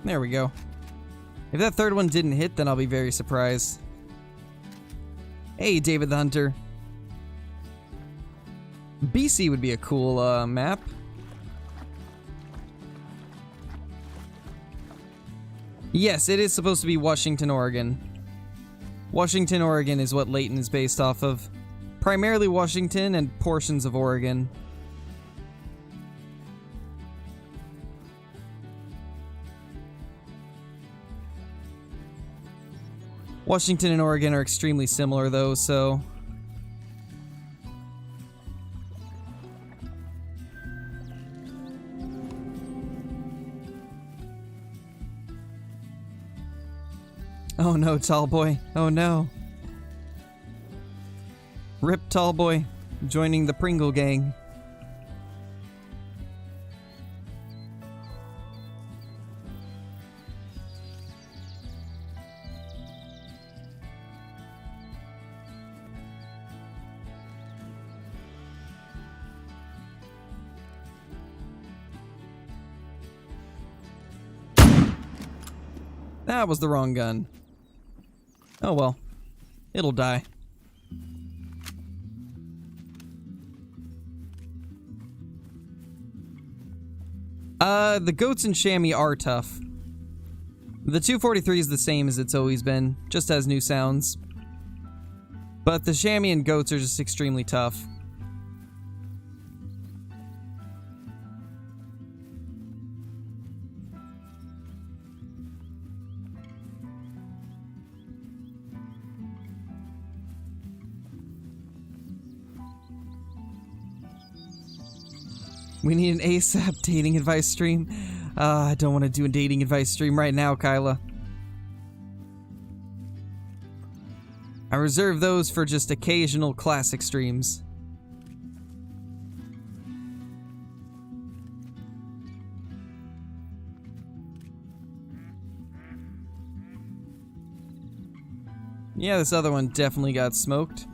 Speaker 1: There we go. If that third one didn't hit, then I'll be very surprised. Hey, David the Hunter. BC would be a cool map. Yes, it is supposed to be Washington, Oregon. Washington, Oregon is what Layton is based off of. Primarily Washington and portions of Oregon. Washington and Oregon are extremely similar though, so... Oh no, tall boy. Oh no. Rip tall boy, joining the Pringle gang. That was the wrong gun. Oh well. It'll die. The goats and chamois are tough. The 243 is the same as it's always been, just has new sounds. But the chamois and goats are just extremely tough. We need an ASAP dating advice stream. I don't want to do a dating advice stream right now, Kyla. I reserve those for just occasional classic streams. Yeah, this other one definitely got smoked.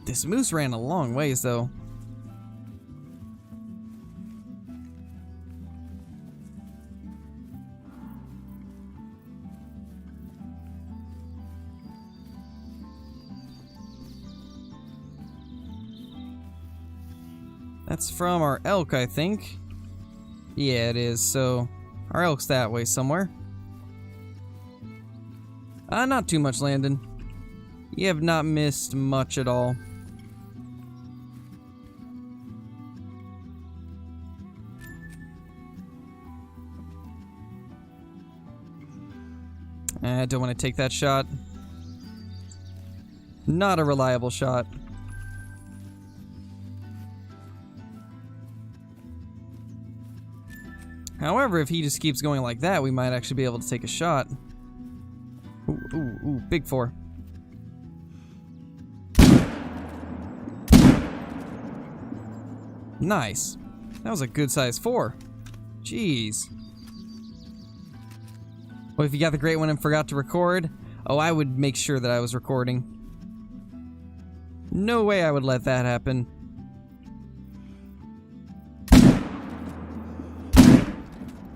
Speaker 1: This moose ran a long ways, though. That's from our elk, I think. Yeah, it is, so our elk's that way somewhere. Not too much, Landon. You have not missed much at all. I don't want to take that shot. Not a reliable shot. However, if he just keeps going like that, we might actually be able to take a shot. Ooh, ooh, ooh, big 4. Nice. That was a good size 4. Jeez. Well, if you got the great one and forgot to record, oh, I would make sure that I was recording. No way I would let that happen.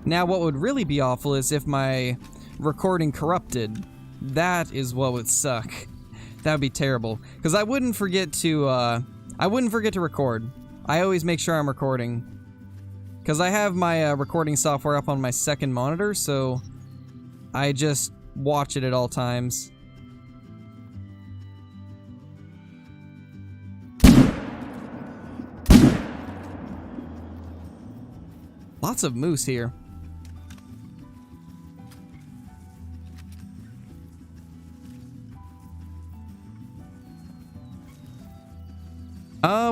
Speaker 1: Now, what would really be awful is if my recording corrupted. That is what would suck. That would be terrible. Because I wouldn't forget to record. I always make sure I'm recording. Because I have my recording software up on my second monitor, so I just watch it at all times. Lots of moose here.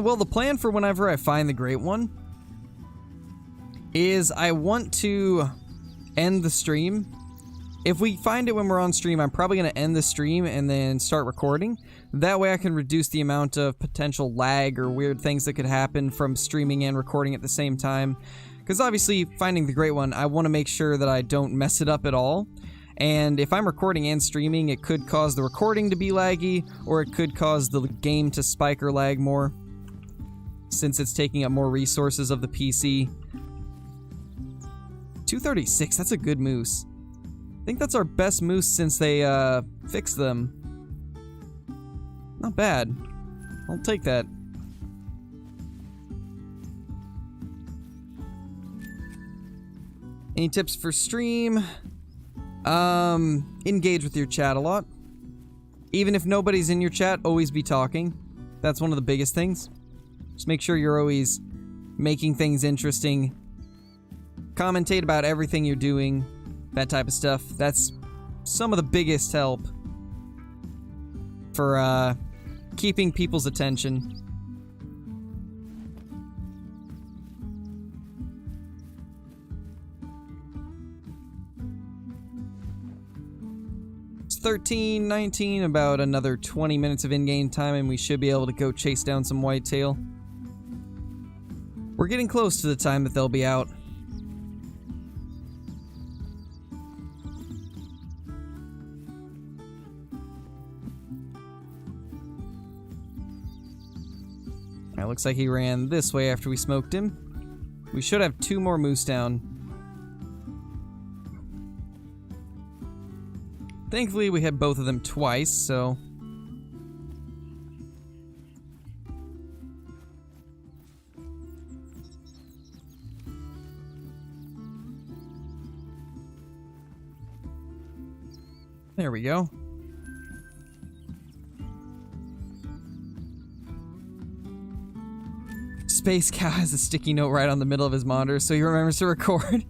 Speaker 1: Well, the plan for whenever I find the great one is I want to end the stream. If we find it when we're on stream, I'm probably going to end the stream and then start recording. That way I can reduce the amount of potential lag or weird things that could happen from streaming and recording at the same time. Because obviously, finding the great one, I want to make sure that I don't mess it up at all. And if I'm recording and streaming, it could cause the recording to be laggy, or it could cause the game to spike or lag more, since it's taking up more resources of the PC. 236, that's a good moose. I think that's our best moose since they fixed them. Not bad. I'll take that. Any tips for stream? Engage with your chat a lot. Even if nobody's in your chat, always be talking. That's one of the biggest things. Just make sure you're always making things interesting. Commentate about everything you're doing. That type of stuff. That's some of the biggest help for keeping people's attention. It's 13:19, about another 20 minutes of in-game time, and we should be able to go chase down some whitetail. We're getting close to the time that they'll be out. It looks like he ran this way after we smoked him. We should have 2 more moose down. Thankfully, we hit both of them twice, so... There we go. Space Cow has a sticky note right on the middle of his monitor, so he remembers to record.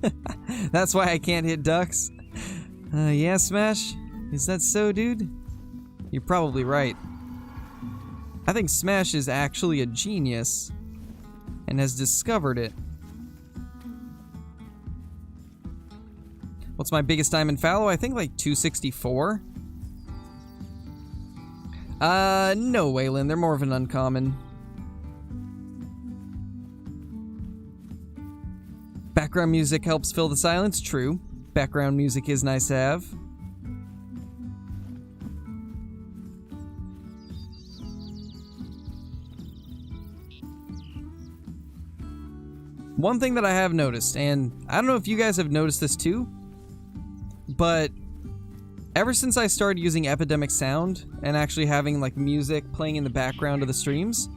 Speaker 1: That's why I can't hit ducks. Yeah, Smash? Is that so, dude? You're probably right. I think Smash is actually a genius and has discovered it. What's my biggest diamond fallow? I think like 264. No, Waylon, they're more of an uncommon. Background music helps fill the silence, true. Background music is nice to have. One thing that I have noticed, and I don't know if you guys have noticed this too, but ever since I started using Epidemic Sound and actually having like music playing in the background of the streams,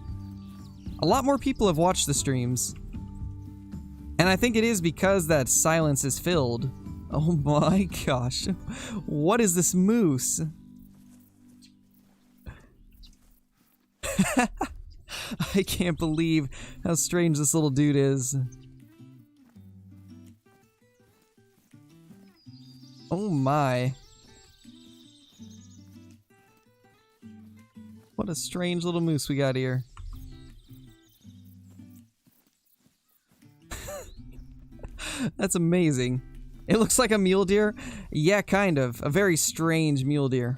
Speaker 1: a lot more people have watched the streams. And I think it is because that silence is filled. Oh my gosh. What is this moose? I can't believe how strange this little dude is. Oh my. What a strange little moose we got here. That's amazing. It looks like a mule deer. Yeah, kind of. A very strange mule deer.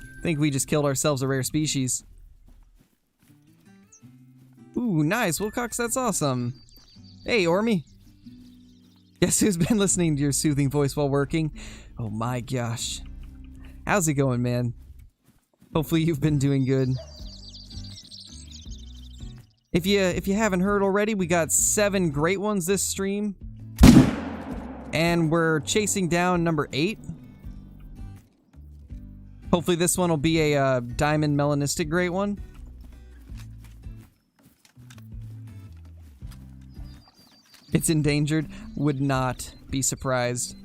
Speaker 1: I think we just killed ourselves a rare species. Ooh, nice. Wilcox, that's awesome. Hey, Ormy. Guess who's been listening to your soothing voice while working? Oh my gosh. How's it going, man? Hopefully you've been doing good. If you haven't heard already, we got 7 great ones this stream. And we're chasing down number 8. Hopefully this one will be a diamond melanistic great one. It's endangered. Would not be surprised.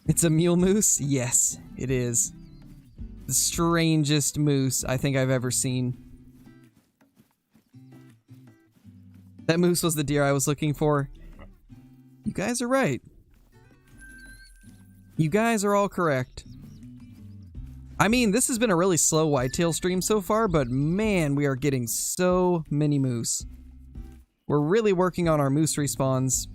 Speaker 1: It's a mule moose? Yes, it is. The strangest moose I think I've ever seen. That moose was the deer I was looking for. You guys are right. You guys are all correct. I mean, this has been a really slow whitetail stream so far, but man, we are getting so many moose. We're really working on our moose respawns.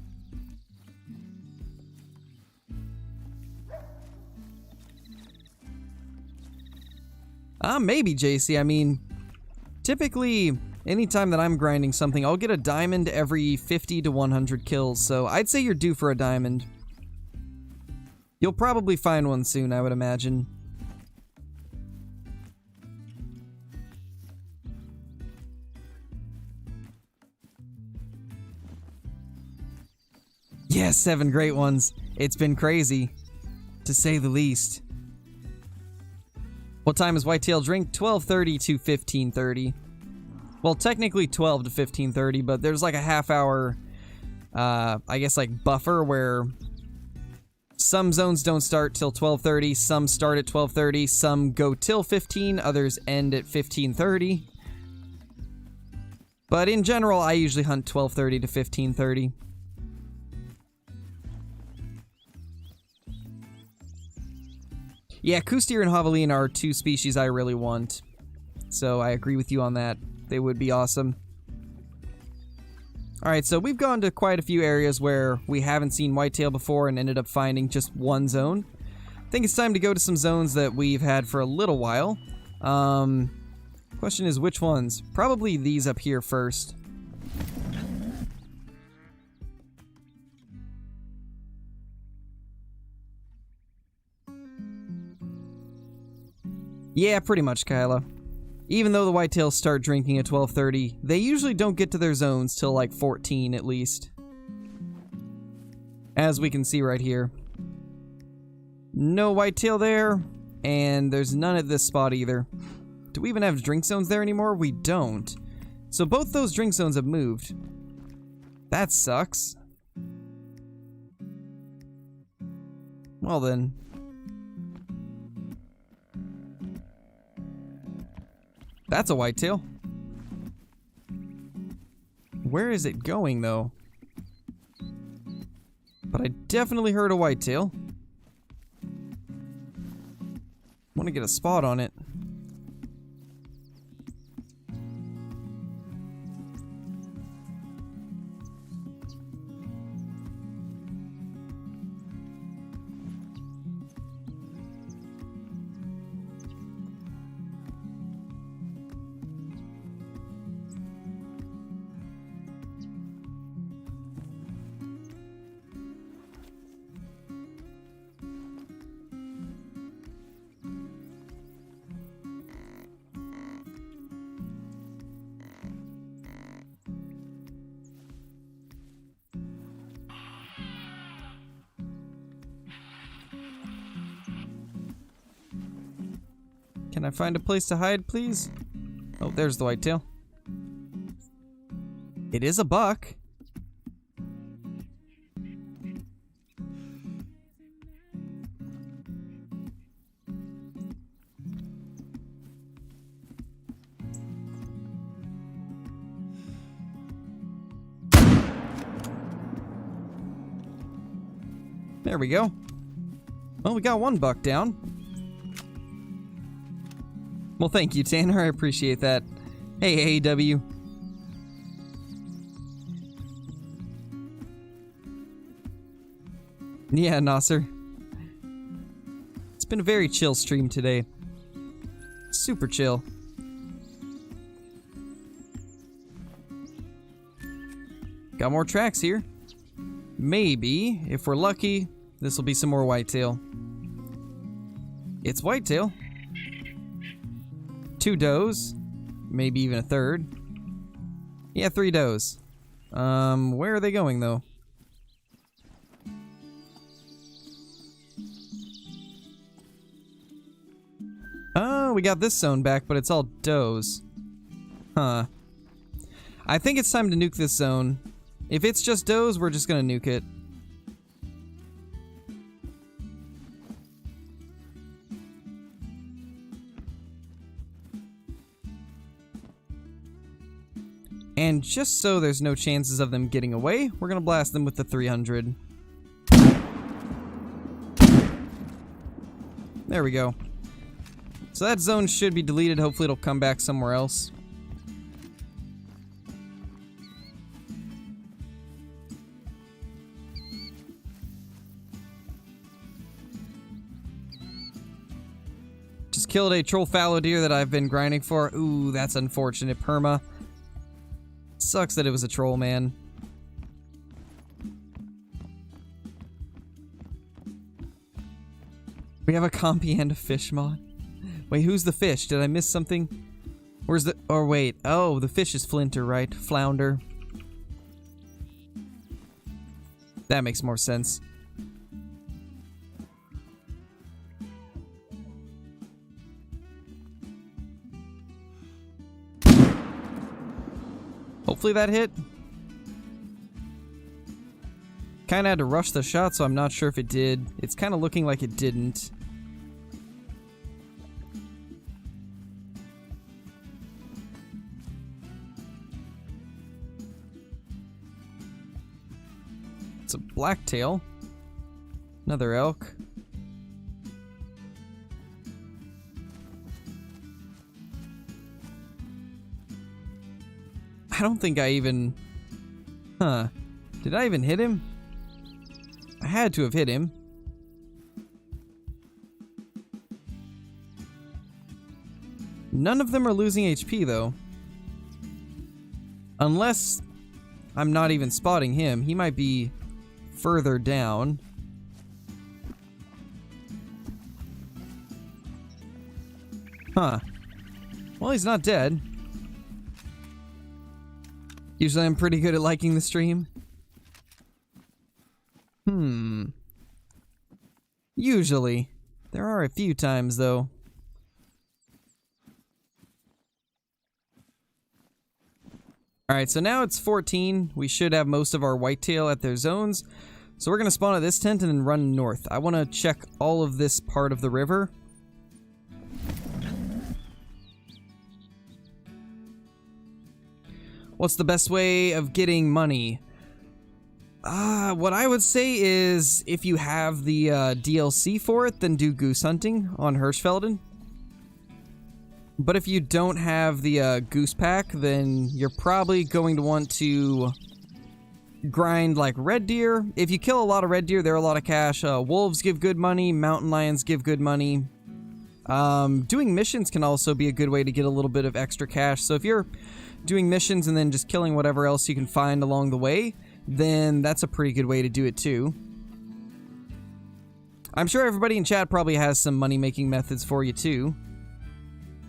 Speaker 1: Maybe, JC. I mean, typically, anytime that I'm grinding something, I'll get a diamond every 50 to 100 kills, so I'd say you're due for a diamond. You'll probably find one soon, I would imagine. Yeah, 7 great ones. It's been crazy, to say the least. What time is whitetail drink? 12:30 to 15:30. Well, technically 12 to 15:30, but there's like a half hour, I guess like buffer where some zones don't start till 12:30, some start at 12:30, some go till 15, others end at 15:30. But in general, I usually hunt 12:30 to 15:30. Yeah, Kusteer and Javelin are 2 species I really want. So I agree with you on that. They would be awesome. Alright, so we've gone to quite a few areas where we haven't seen whitetail before and ended up finding just one zone. I think it's time to go to some zones that we've had for a little while. Question is which ones? Probably these up here first. Yeah, pretty much, Kyla. Even though the whitetails start drinking at 12:30, they usually don't get to their zones till like 14 at least. As we can see right here. No whitetail there, and there's none at this spot either. Do we even have drink zones there anymore? We don't. So both those drink zones have moved. That sucks. Well then. That's a whitetail. Where is it going, though? But I definitely heard a whitetail. Want to get a spot on it. Can I find a place to hide, please? Oh, there's the whitetail. It is a buck. There we go. Well, we got one buck down. Well, thank you, Tanner. I appreciate that. Hey, AEW. Yeah, Nasser. It's been a very chill stream today. Super chill. Got more tracks here. Maybe, if we're lucky, this will be some more whitetail. It's whitetail. 2 does. Maybe even a third. Yeah, 3 does. Where are they going, though? Oh, we got this zone back, but it's all does. Huh. I think it's time to nuke this zone. If it's just does, we're just gonna nuke it. And just so there's no chances of them getting away, we're gonna blast them with the 300. There we go. So that zone should be deleted. Hopefully it'll come back somewhere else. Just killed a troll fallow deer that I've been grinding for. Ooh, that's unfortunate. Perma. Sucks that it was a troll, man. We have a compy and a fish mod. Wait, who's the fish? Did I miss something? Where's the... Or wait. Oh, the fish is Flinter, right? Flounder. That makes more sense. Hopefully that hit. Kinda had to rush the shot, so I'm not sure if it did. It's kinda looking like it didn't. It's a blacktail. Another elk. I don't think I even... Huh. Did I even hit him? I had to have hit him. None of them are losing HP, though. Unless I'm not even spotting him. He might be further down. Huh. Well, he's not dead. Usually I'm pretty good at liking the stream. Usually. There are a few times, though. Alright, so now it's 14. We should have most of our whitetail at their zones. So we're going to spawn at this tent and then run north. I want to check all of this part of the river. What's the best way of getting money? What I would say is, if you have the DLC for it, then do goose hunting on Hirschfelden. But if you don't have the goose pack, then you're probably going to want to grind like red deer. If you kill a lot of red deer, they're a lot of cash. Wolves give good money, mountain lions give good money. Doing missions can also be a good way to get a little bit of extra cash. So if you're doing missions and then just killing whatever else you can find along the way, then that's a pretty good way to do it too. I'm sure everybody in chat probably has some money-making methods for you too.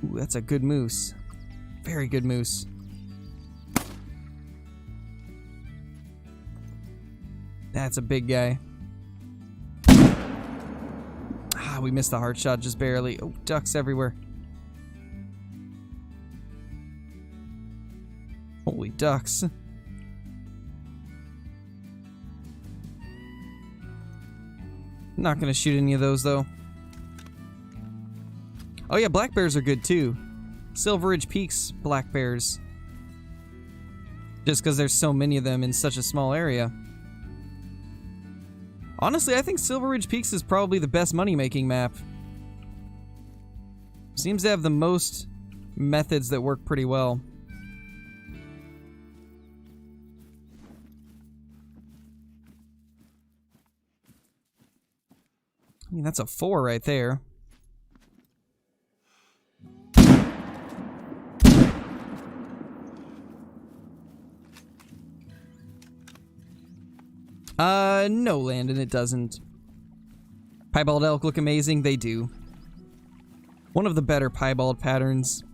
Speaker 1: Ooh, that's a good moose. Very good moose. That's a big guy. Ah, we missed the hard shot just barely. Oh, ducks everywhere. Holy ducks. Not gonna shoot any of those though. Oh yeah, black bears are good too. Silver Ridge Peaks black bears. Just because there's so many of them in such a small area. Honestly, I think Silver Ridge Peaks is probably the best money-making map. Seems to have the most methods that work pretty well. I mean, that's a 4 right there. No, Landon, it doesn't. Piebald elk look amazing. They do. One of the better piebald patterns.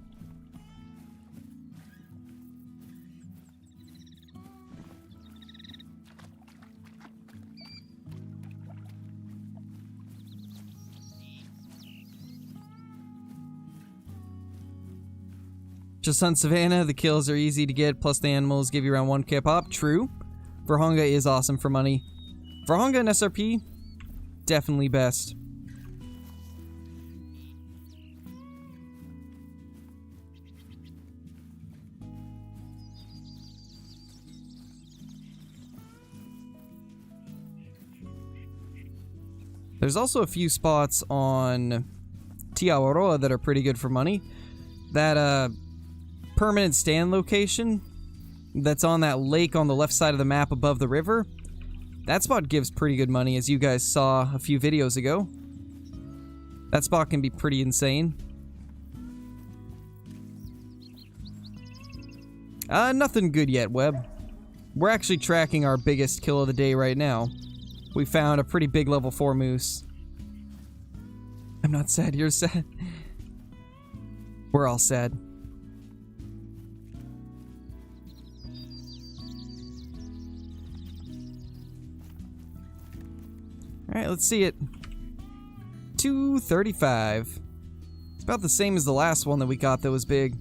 Speaker 1: Just on Savannah, the kills are easy to get, plus the animals give you around 1k pop. True. Verhonga is awesome for money. Verhonga and SRP, definitely best. There's also a few spots on Awaroa that are pretty good for money. That, permanent stand location that's on that lake on the left side of the map above the river, that spot gives pretty good money, as you guys saw a few videos ago. That spot can be pretty insane. Nothing good yet, Webb. We're actually tracking our biggest kill of the day right now. We found a pretty big level 4 moose. I'm not sad, you're sad. We're all sad. Alright, let's see it. 235. It's about the same as the last one that we got that was big.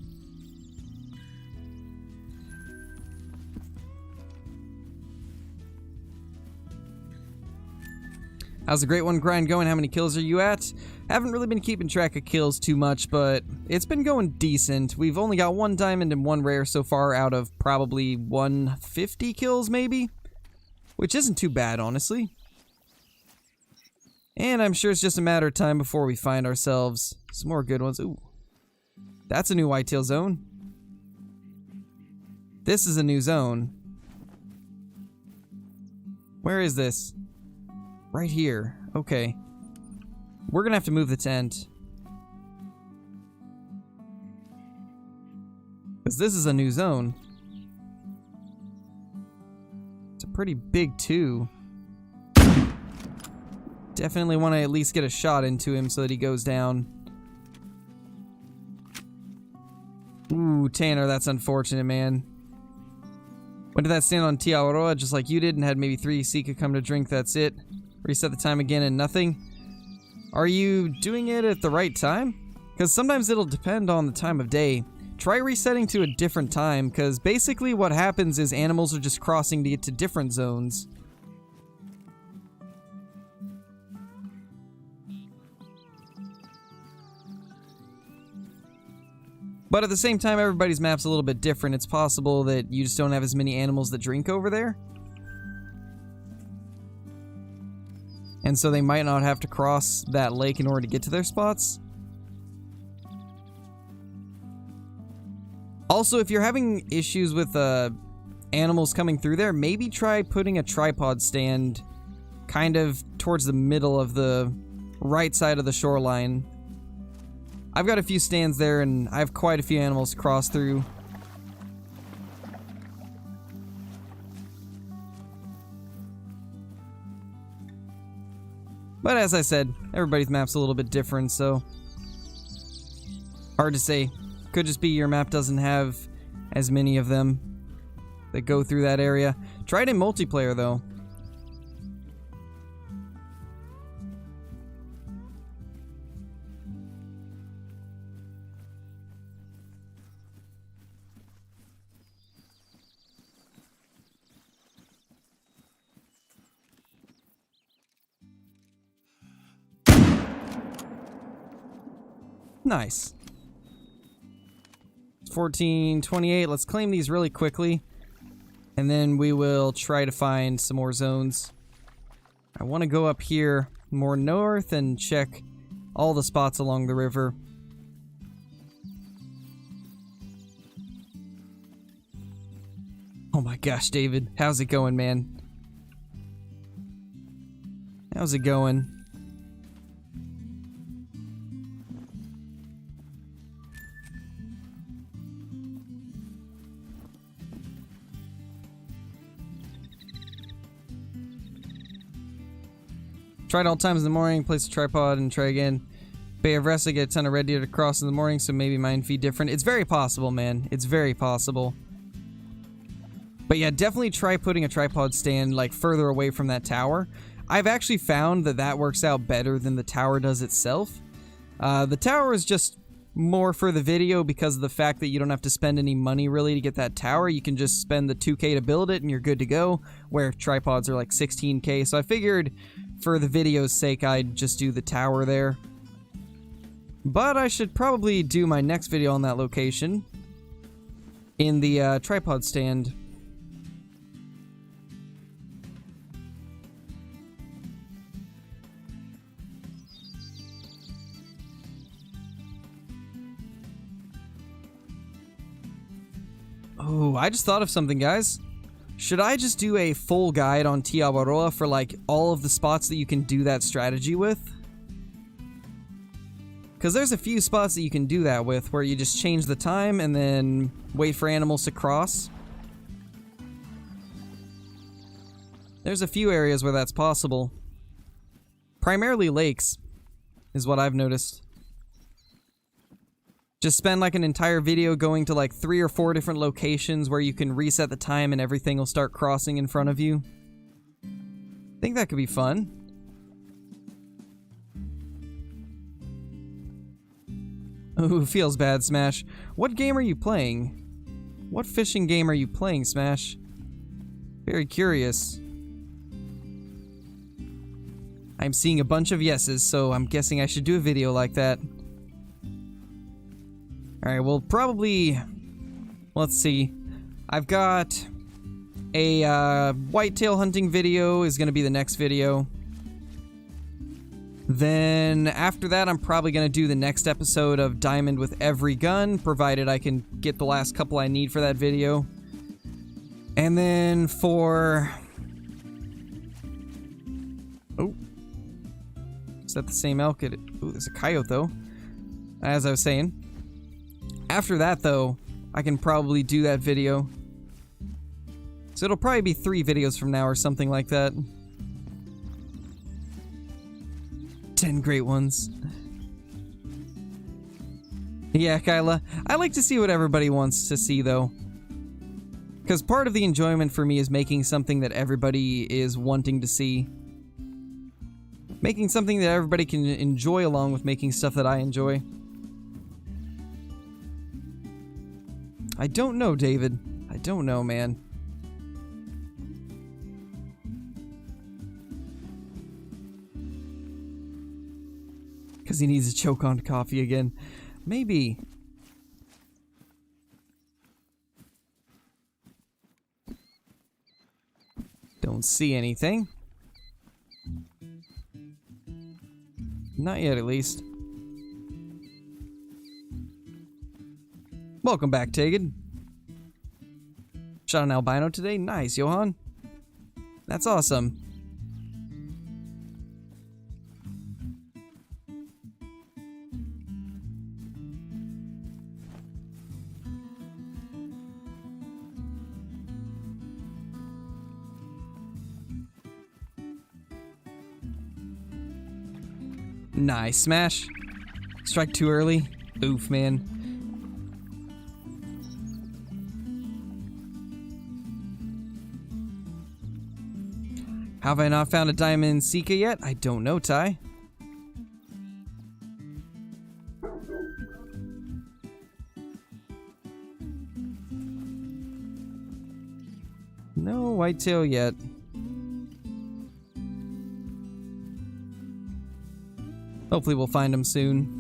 Speaker 1: How's the Great One grind going? How many kills are you at? Haven't really been keeping track of kills too much, but it's been going decent. We've only got 1 diamond and 1 rare so far out of probably 150 kills, maybe? Which isn't too bad, honestly. And I'm sure it's just a matter of time before we find ourselves some more good ones. Ooh. That's a new whitetail zone. This is a new zone. Where is this? Right here. Okay. We're gonna have to move the tent. Because this is a new zone. It's a pretty big 2. Definitely want to at least get a shot into him so that he goes down. Ooh, Tanner, that's unfortunate, man. When did that stand on Awaroa just like you did and had maybe 3 Sika come to drink, that's it? Reset the time again and nothing? Are you doing it at the right time? Because sometimes it'll depend on the time of day. Try resetting to a different time, because basically what happens is animals are just crossing to get to different zones. But at the same time, everybody's map's a little bit different. It's possible that you just don't have as many animals that drink over there. And so they might not have to cross that lake in order to get to their spots. Also, if you're having issues with animals coming through there, maybe try putting a tripod stand kind of towards the middle of the right side of the shoreline. I've got a few stands there, and I have quite a few animals to cross through. But as I said, everybody's map's a little bit different, so hard to say. Could just be your map doesn't have as many of them that go through that area. Try it in multiplayer, though. Nice. 1428. Let's claim these really quickly, and then we will try to find some more zones. I want to go up here more north and check all the spots along the river. Oh my gosh, David. How's it going, man? How's it going? Tried all times in the morning, place a tripod and try again. Bay of Rest, I get a ton of red deer to cross in the morning, so maybe mine feed different. It's very possible, man. It's very possible. But yeah, definitely try putting a tripod stand like further away from that tower. I've actually found that that works out better than the tower does itself. The tower is just more for the video because of the fact that you don't have to spend any money really to get that tower. You can just spend the 2K to build it and you're good to go, where tripods are like 16K. So I figured for the video's sake I'd just do the tower there. But I should probably do my next video on that location in the tripod stand. Oh, I just thought of something, guys. Should I just do a full guide on Awaroa for like all of the spots that you can do that strategy with? Because there's a few spots that you can do that with where you just change the time and then wait for animals to cross. There's a few areas where that's possible. Primarily lakes is what I've noticed. Just spend like an entire video going to like 3 or 4 different locations where you can reset the time and everything will start crossing in front of you. I think that could be fun. Ooh, feels bad, Smash. What game are you playing? What fishing game are you playing, Smash? Very curious. I'm seeing a bunch of yeses, so I'm guessing I should do a video like that. Alright, we'll probably... Let's see. I've got a whitetail hunting video is going to be the next video. Then after that, I'm probably going to do the next episode of Diamond with every gun, provided I can get the last couple I need for that video. And then for... Oh. Is that the same elk? Ooh, there's a coyote, though. As I was saying. After that, though, I can probably do that video. So it'll probably be 3 videos from now or something like that. 10 great ones. Yeah, Kyla. I like to see what everybody wants to see, though. Because part of the enjoyment for me is making something that everybody is wanting to see. Making something that everybody can enjoy along with making stuff that I enjoy. I don't know, David. I don't know, man. Because he needs to choke on coffee again. Maybe. Don't see anything. Not yet, at least. Welcome back, Tegan. Shot an albino today? Nice, Johan. That's awesome. Nice. Smash. Strike too early. Oof, man. Have I not found a diamond Sika yet? I don't know, Ty. No whitetail yet. Hopefully we'll find them soon.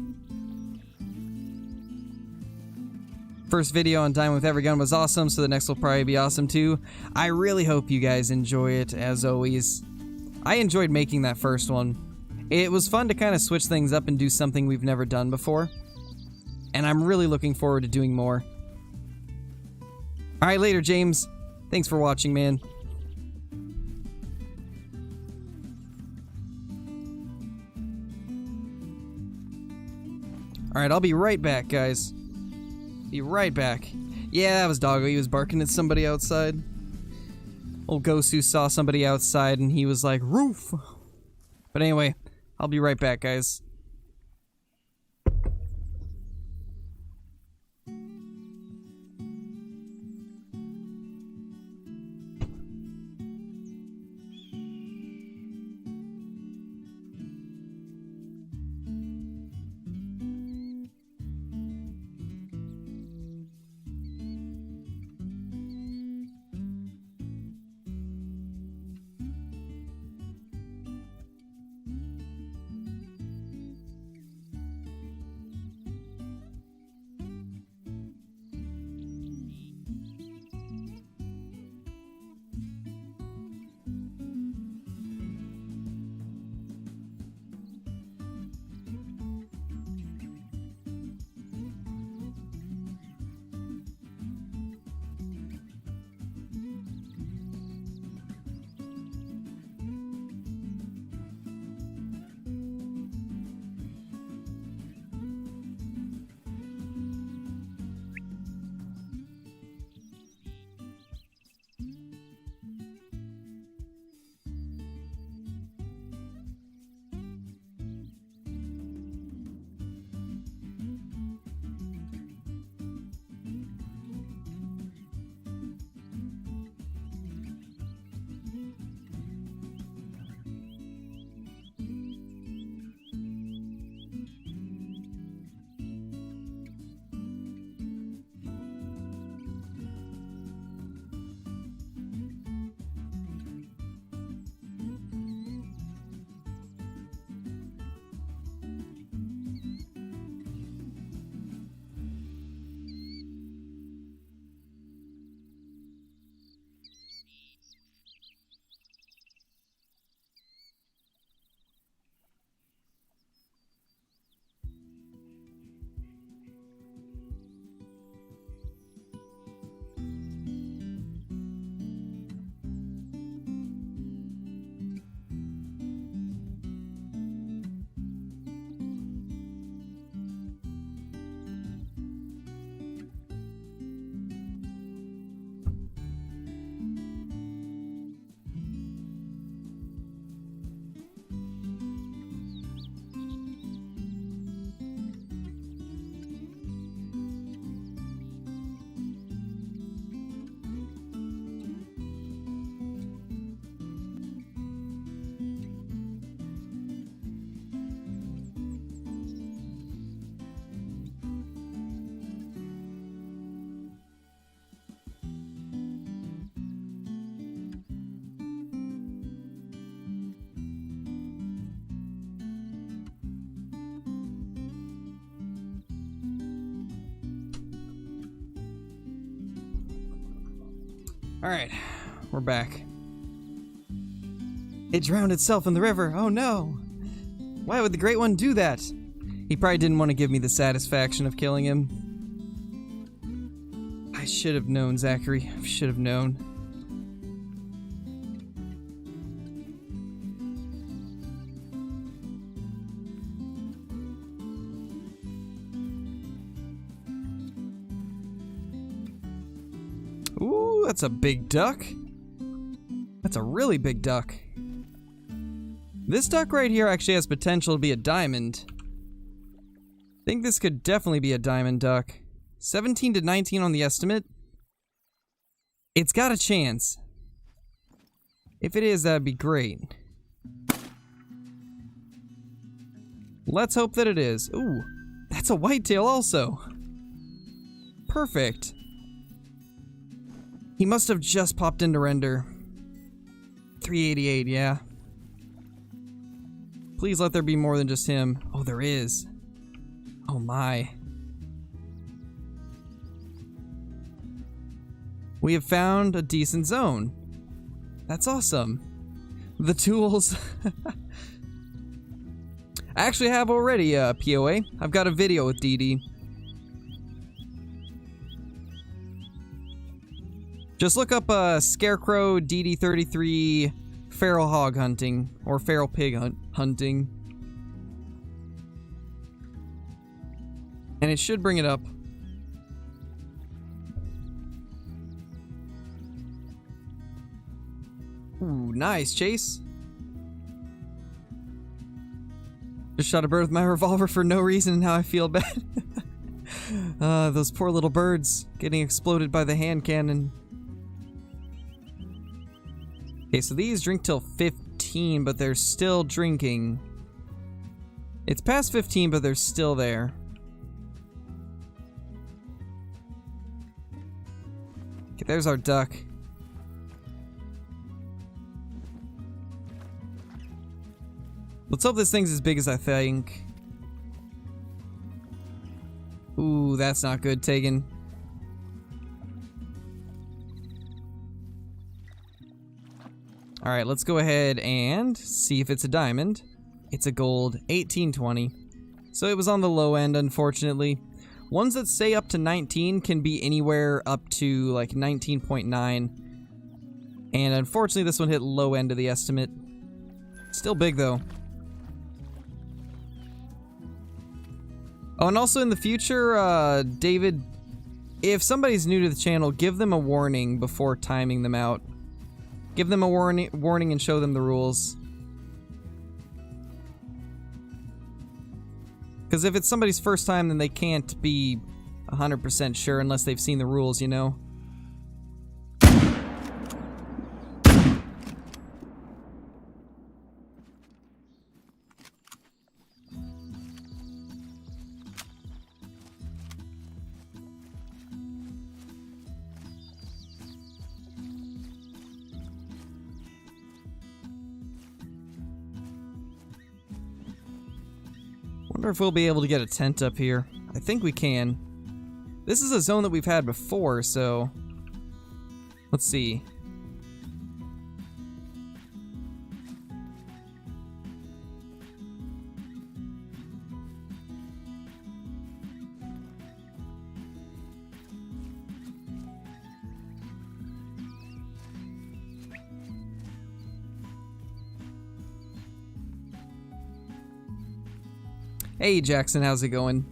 Speaker 1: First video on Diamond with Every Gun was awesome, so the next will probably be awesome too. I really hope you guys enjoy it, as always. I enjoyed making that first one. It was fun to kind of switch things up and do something we've never done before. And I'm really looking forward to doing more. Alright, later, James. Thanks for watching, man. Alright, I'll be right back, guys. Be right back. Yeah, that was Doggo. He was barking at somebody outside. Old Gosu saw somebody outside and he was like, "Roof!" But anyway, I'll be right back, guys. Alright, we're back. It drowned itself in the river. Oh no! Why would the Great One do that? He probably didn't want to give me the satisfaction of killing him. I should have known, Zachary. I should have known. Ooh, that's a big duck. That's a really big duck. This duck right here actually has potential to be a diamond. I think this could definitely be a diamond duck. 17 to 19 on the estimate. It's got a chance. If it is, that'd be great. Let's hope that it is. Ooh, that's a whitetail also. Perfect. He must have just popped into render. 388, yeah. Please let there be more than just him. Oh, there is. Oh my. We have found a decent zone. That's awesome. The tools. I actually have already a POA. I've got a video with DD. Just look up Scarecrow DD33 feral hog hunting or feral pig hunting. And it should bring it up. Ooh, nice, Chase. Just shot a bird with my revolver for no reason and now I feel bad. Those poor little birds getting exploded by the hand cannon. Okay, so these drink till 15, but they're still drinking. It's past 15, but they're still there. Okay, there's our duck. Let's hope this thing's as big as I think. Ooh, that's not good, Tegan. Alright, let's go ahead and see if it's a diamond. It's a gold, 1820. So it was on the low end, unfortunately. Ones that say up to 19 can be anywhere up to like 19.9. And unfortunately, this one hit low end of the estimate. Still big, though. Oh, and also in the future, David, if somebody's new to the channel, give them a warning before timing them out. Give them a warning and show them the rules. Because if it's somebody's first time, then they can't be 100% sure unless they've seen the rules, you know? Wonder if we'll be able to get a tent up here. I think we can. This is a zone that we've had before, so... Let's see. Hey Jackson, how's it going?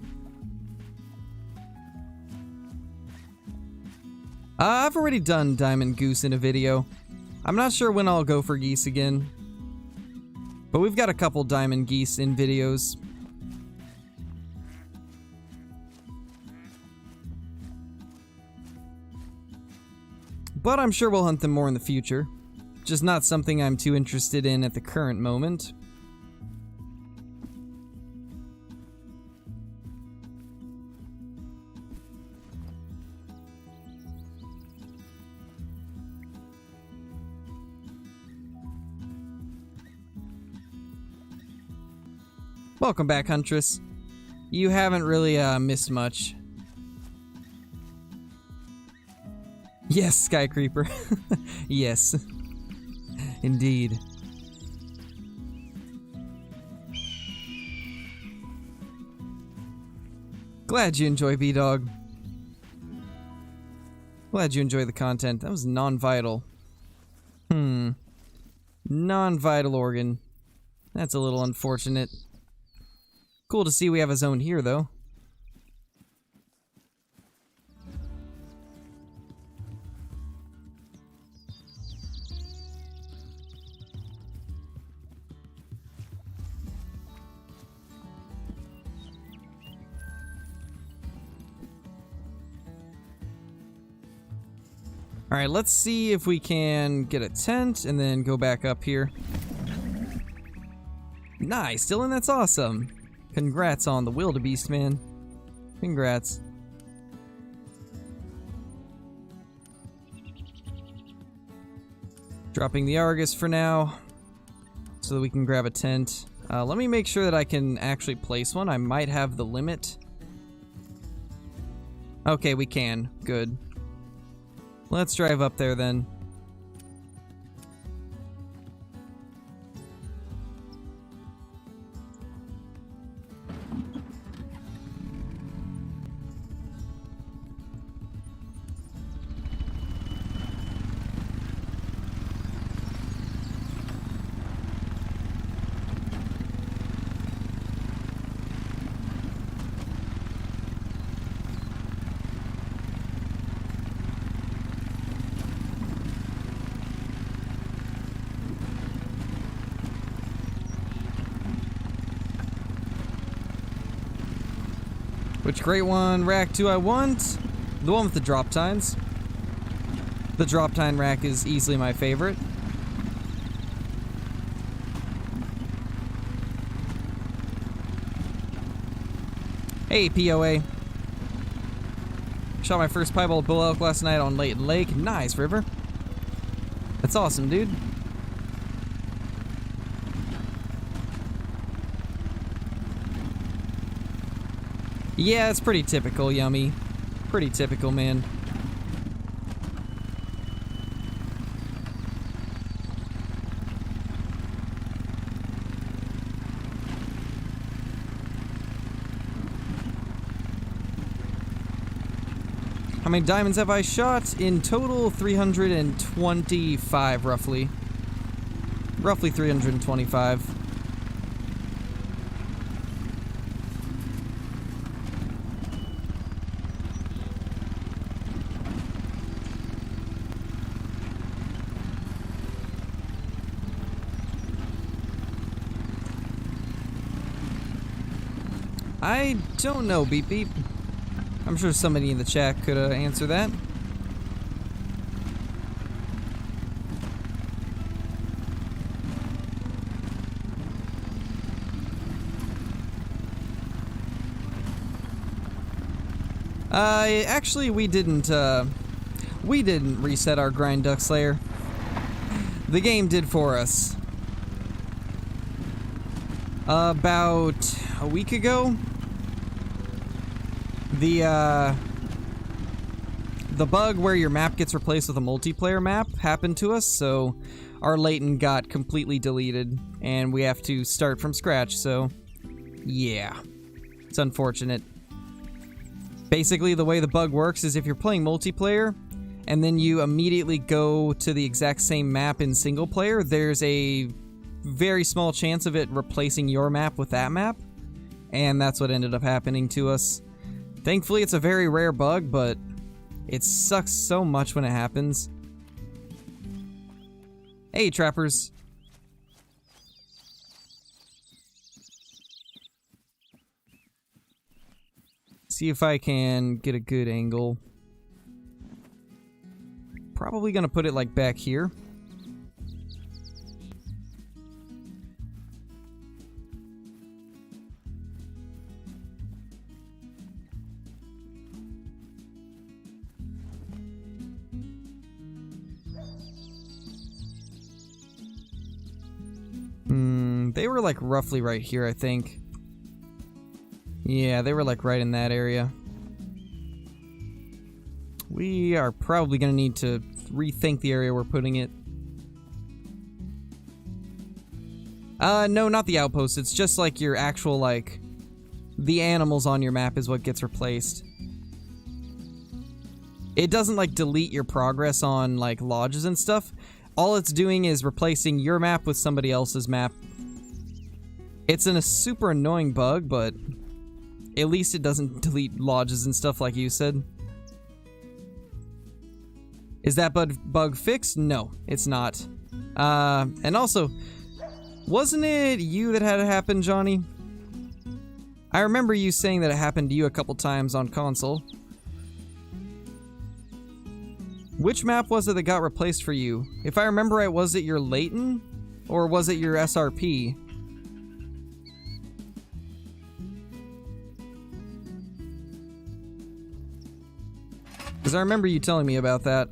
Speaker 1: I've already done diamond goose in a video. I'm not sure when I'll go for geese again. But we've got a couple diamond geese in videos. But I'm sure we'll hunt them more in the future. Just not something I'm too interested in at the current moment. Welcome back, Huntress. You haven't really missed much. Yes, Sky Creeper. Yes. Indeed. Glad you enjoy B-Dog. Glad you enjoy the content. That was non-vital. Non-vital organ. That's a little unfortunate. Cool to see we have a zone here, though. Alright, let's see if we can get a tent and then go back up here. Nice, Dylan, that's awesome. Congrats on the wildebeest, man. Congrats. Dropping the Argus for now, so that we can grab a tent. Let me make sure that I can actually place one. I might have the limit. Okay, we can. Good. Let's drive up there then. Which great one rack do I want? The one with the drop tines. The drop tine rack is easily my favorite. Hey, POA. Shot my first piebald bull elk last night on Layton Lake. Nice, River. That's awesome, dude. Yeah, it's pretty typical, Yummy. Pretty typical, man. How many diamonds have I shot? In total, 325, roughly. Roughly 325. I don't know, Beep Beep. I'm sure somebody in the chat could answer that. Actually, we didn't reset our grind duck slayer. The game did for us. About a week ago, the bug where your map gets replaced with a multiplayer map happened to us, so our Layton got completely deleted, and we have to start from scratch, so yeah. It's unfortunate. Basically, the way the bug works is if you're playing multiplayer, and then you immediately go to the exact same map in single player, there's a very small chance of it replacing your map with that map, and that's what ended up happening to us. Thankfully, it's a very rare bug, but it sucks so much when it happens. Hey, trappers. See if I can get a good angle. Probably gonna put it like back here. They were like roughly right here, I think. Yeah, they were like right in that area. We are probably gonna need to rethink the area we're putting it. No, not the outpost. It's just like your actual, like, the animals on your map is what gets replaced. It doesn't, like, delete your progress on, like, lodges and stuff. All it's doing is replacing your map with somebody else's map. It's a super annoying bug, but at least it doesn't delete lodges and stuff like you said. Is that bug fixed? No, it's not. And also, wasn't it you that had it happen, Johnny? I remember you saying that it happened to you a couple times on console. Which map was it that got replaced for you? If I remember right, was it your Layton? Or was it your SRP? Because I remember you telling me about that.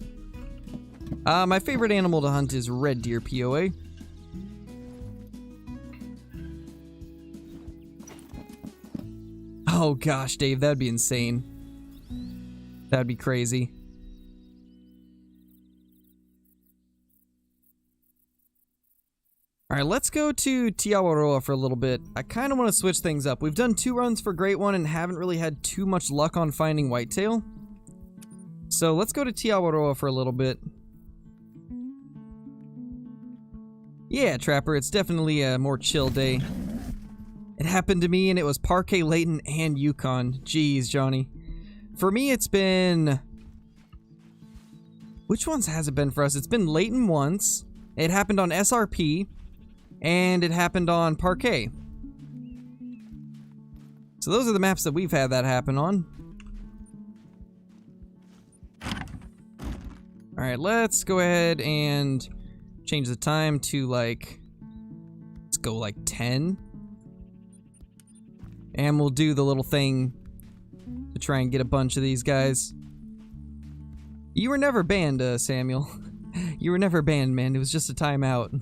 Speaker 1: My favorite animal to hunt is red deer, POA. Oh gosh, Dave, that'd be insane. That'd be crazy. Alright, let's go to Awaroa for a little bit. I kind of want to switch things up. We've done 2 runs for Great One and haven't really had too much luck on finding whitetail. So let's go to Awaroa for a little bit. Yeah, Trapper, it's definitely a more chill day. It happened to me and it was Parquet, Layton, and Yukon. Jeez, Johnny. For me, it's been... Which ones has it been for us? It's been Layton once. It happened on SRP. And it happened on Parquet. So those are the maps that we've had that happen on. Alright, let's go ahead and change the time to like, let's go like 10. And we'll do the little thing to try and get a bunch of these guys. You were never banned, Samuel. You were never banned, man. It was just a timeout.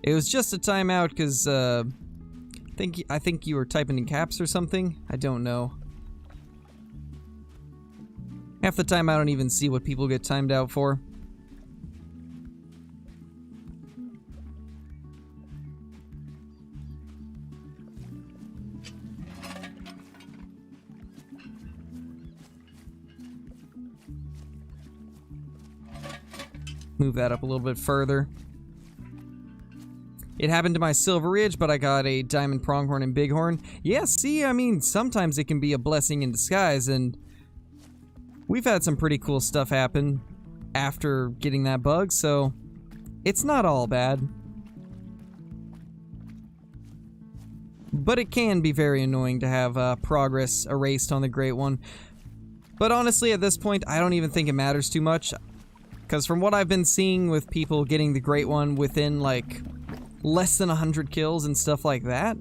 Speaker 1: It was just a timeout because, I think you were typing in caps or something. I don't know. Half the time I don't even see what people get timed out for. Move that up a little bit further. It happened to my Silver Ridge, but I got a Diamond Pronghorn and Bighorn. Yeah, see, I mean, sometimes it can be a blessing in disguise, and we've had some pretty cool stuff happen after getting that bug, so it's not all bad. But it can be very annoying to have progress erased on the Great One. But honestly, at this point, I don't even think it matters too much. Because from what I've been seeing with people getting the Great One within, like, less than 100 kills and stuff like that,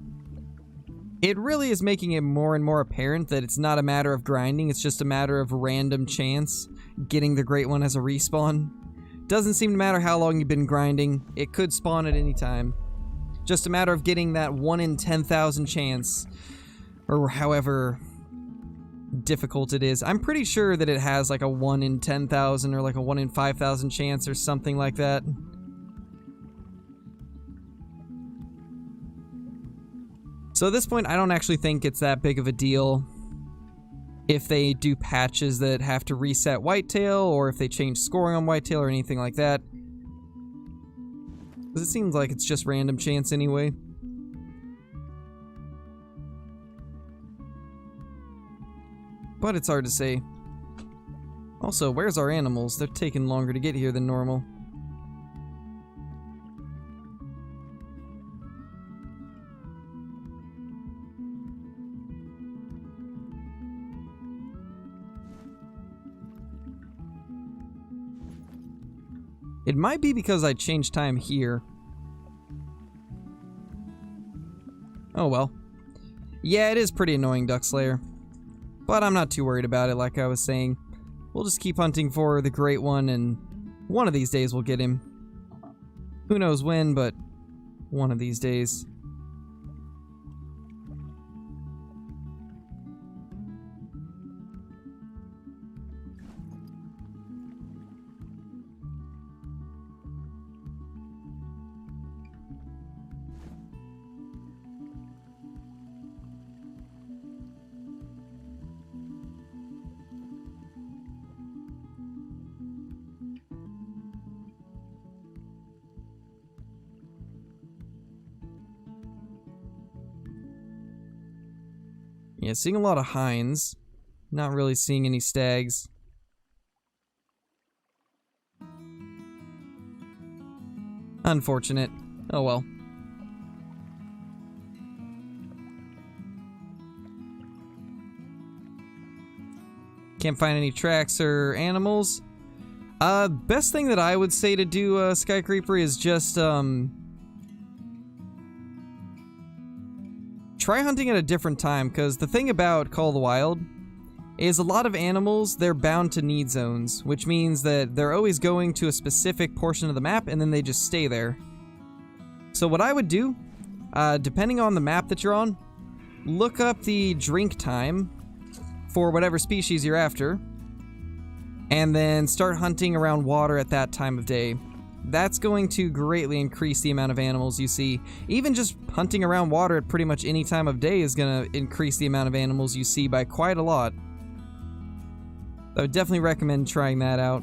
Speaker 1: it really is making it more and more apparent that it's not a matter of grinding, it's just a matter of random chance getting the Great One as a respawn. Doesn't seem to matter how long you've been grinding, it could spawn at any time. Just a matter of getting that 1 in 10,000 chance, or however difficult it is. I'm pretty sure that it has like a 1 in 10,000 or like a 1 in 5,000 chance or something like that. So at this point, I don't actually think it's that big of a deal if they do patches that have to reset Whitetail, or if they change scoring on Whitetail or anything like that. Because it seems like it's just random chance anyway. But it's hard to say. Also, where's our animals? They're taking longer to get here than normal. It might be because I changed time here. Oh well. Yeah, it is pretty annoying, Duckslayer. But I'm not too worried about it, like I was saying. We'll just keep hunting for the Great One, and one of these days we'll get him. Who knows when, but one of these days. Yeah, seeing a lot of hinds. Not really seeing any stags. Unfortunate. Oh well. Can't find any tracks or animals. Best thing that I would say to do, Sky Creeper, is just, try hunting at a different time, because the thing about Call of the Wild is a lot of animals, they're bound to need zones, which means that they're always going to a specific portion of the map and then they just stay there. So what I would do, depending on the map that you're on, look up the drink time for whatever species you're after, and then start hunting around water at that time of day. That's going to greatly increase the amount of animals you see. Even just hunting around water at pretty much any time of day is going to increase the amount of animals you see by quite a lot. I would definitely recommend trying that out.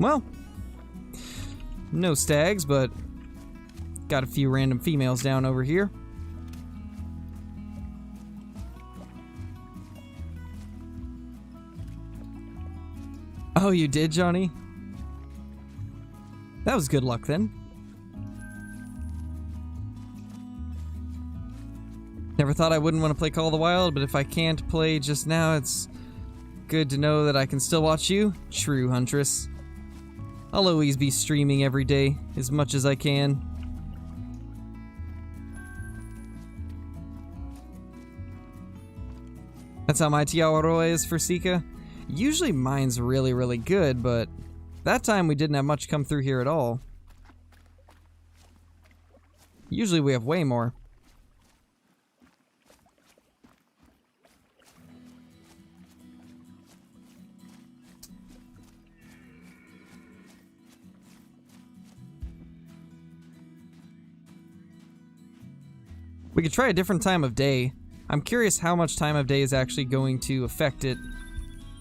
Speaker 1: Well, no stags, but got a few random females down over here. Oh, you did, Johnny? That was good luck then. Never thought I wouldn't want to play Call of the Wild, but if I can't play just now, it's good to know that I can still watch you. True, Huntress. I'll always be streaming every day, as much as I can. That's how my Awaroa is for Sika. Usually mine's really, really good, but that time we didn't have much come through here at all. Usually we have way more. We could try a different time of day. I'm curious how much time of day is actually going to affect it.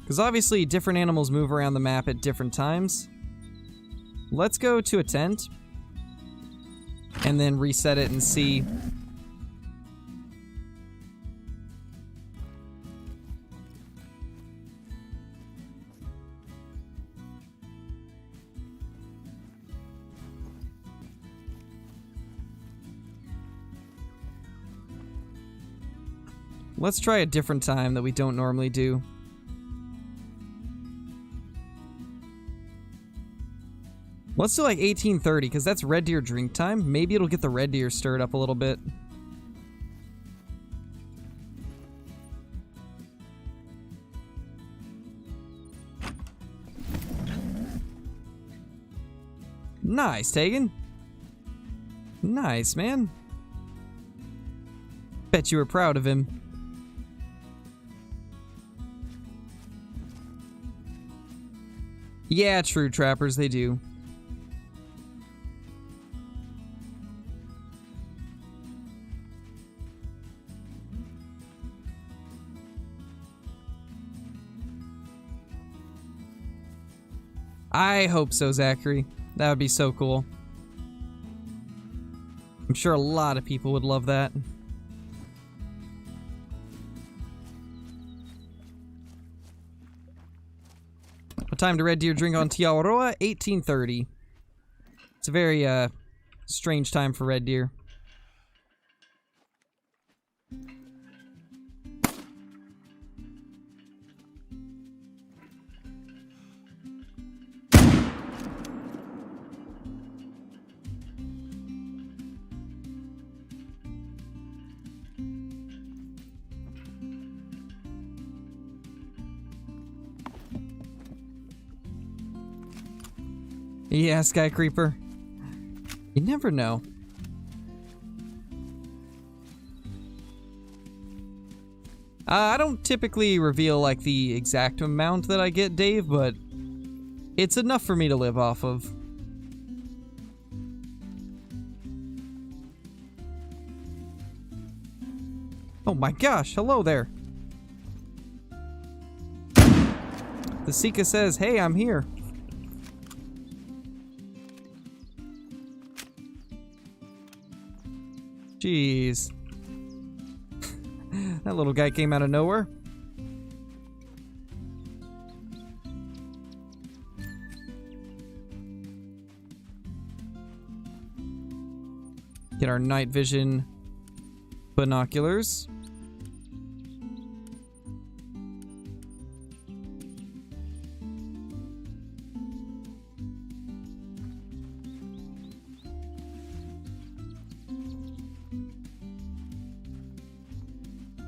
Speaker 1: Because obviously different animals move around the map at different times. Let's go to a tent. And then reset it and see. Let's try a different time that we don't normally do. Let's do like 18:30, because that's red deer drink time. Maybe it'll get the red deer stirred up a little bit. Nice, Tegan. Nice, man. Bet you were proud of him. Yeah, true, trappers, they do. I hope so, Zachary. That would be so cool. I'm sure a lot of people would love that. What time to red deer drink on Awaroa? 18:30. It's a very, strange time for red deer. Yeah, Sky Creeper. You never know. I don't typically reveal like the exact amount that I get, Dave, but it's enough for me to live off of. Oh my gosh, hello there. The Sika says, hey, I'm here. Jeez. That little guy came out of nowhere. Get our night vision binoculars.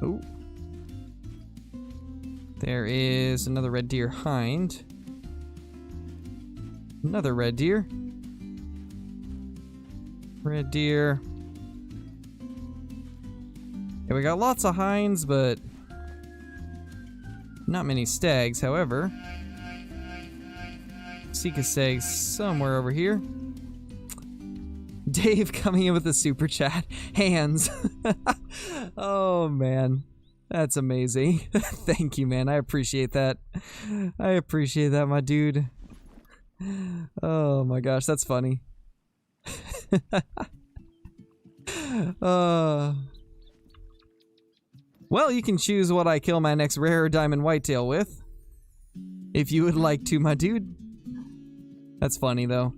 Speaker 1: Oh. There is another red deer hind. Another red deer. Red deer. Yeah, we got lots of hinds, but not many stags, however. Sika stags somewhere over here. Dave coming in with a super chat. Hands. Oh, man. That's amazing. Thank you, man. I appreciate that. I appreciate that, my dude. Oh, my gosh. That's funny. Well, you can choose what I kill my next rare diamond whitetail with. If you would like to, my dude. That's funny, though.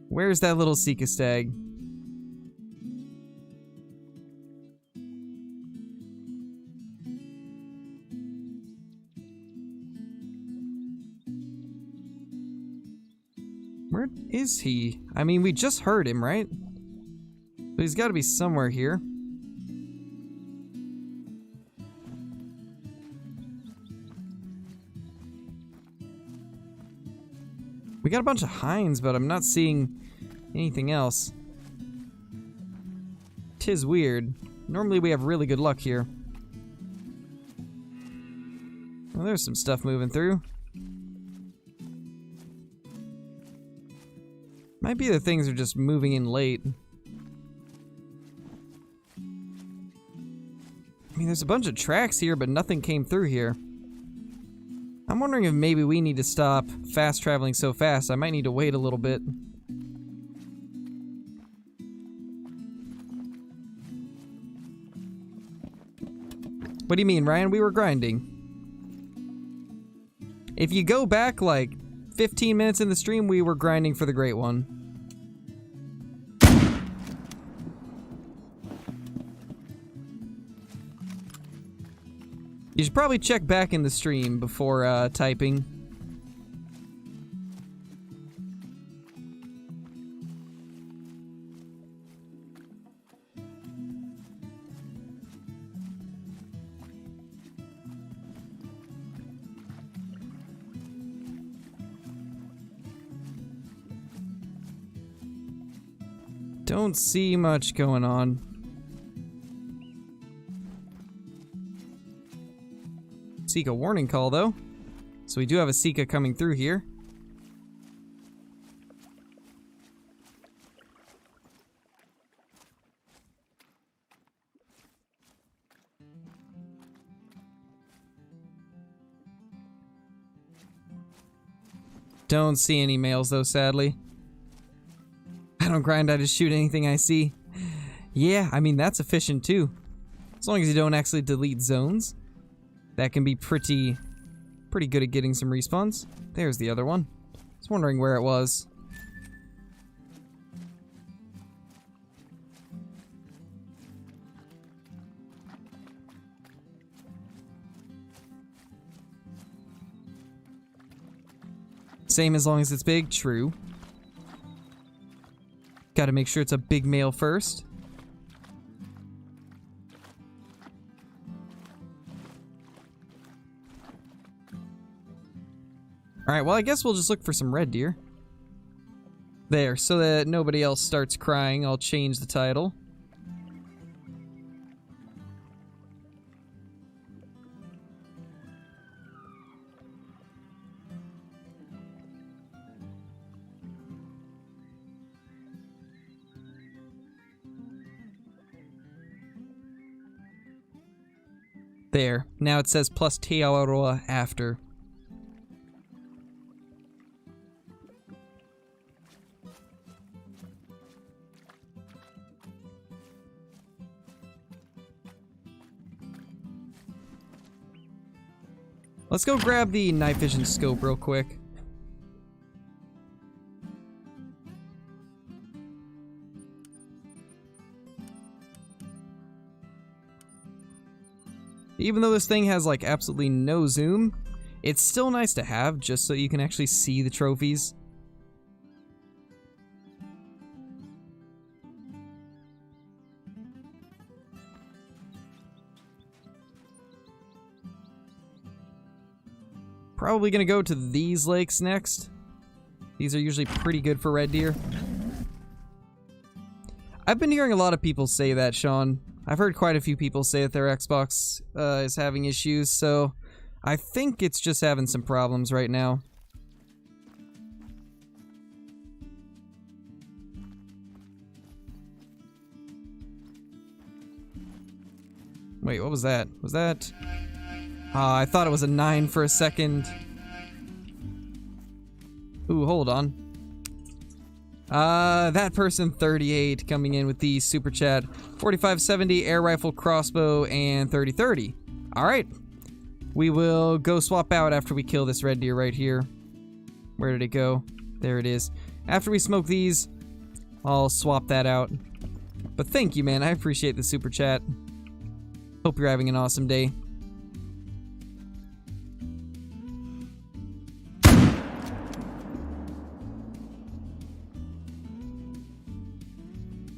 Speaker 1: Where's that little Sika stag? Where is he? I mean, we just heard him, right? But he's got to be somewhere here. We got a bunch of hinds, but I'm not seeing anything else. 'Tis weird. Normally we have really good luck here. Well, there's some stuff moving through. Might be that things are just moving in late. I mean, there's a bunch of tracks here, but nothing came through here. I'm wondering if maybe we need to stop fast traveling so fast. I might need to wait a little bit. What do you mean, Ryan? We were grinding. If you go back like 15 minutes in the stream, we were grinding for the Great One. You should probably check back in the stream before typing. Don't see much going on. Sika warning call, though. So we do have a Sika coming through here. Don't see any males, though, sadly. I don't grind, I just shoot anything I see. Yeah, I mean, that's efficient, too. As long as you don't actually delete zones. That can be pretty good at getting some respawns. There's the other one. I was wondering where it was. Same as long as it's big, true. Gotta make sure it's a big male first. Alright, well I guess we'll just look for some red deer. There, so that nobody else starts crying, I'll change the title. There, now it says plus Awaroa after. Let's go grab the night vision scope real quick. Even though this thing has like absolutely no zoom, it's still nice to have just so you can actually see the trophies. Probably gonna go to these lakes next. These are usually pretty good for red deer. I've been hearing a lot of people say that, Sean. I've heard quite a few people say that their Xbox is having issues, so I think it's just having some problems right now. Wait, what was that? Was that... I thought it was a 9 for a second. Ooh, hold on. That person 38 coming in with the super chat. 4570 air rifle crossbow and 3030. Alright. we will go swap out after we kill this red deer right here. Where did it go? There it is. After we smoke these, I'll swap that out. But thank you, man. I appreciate the super chat. Hope you're having an awesome day.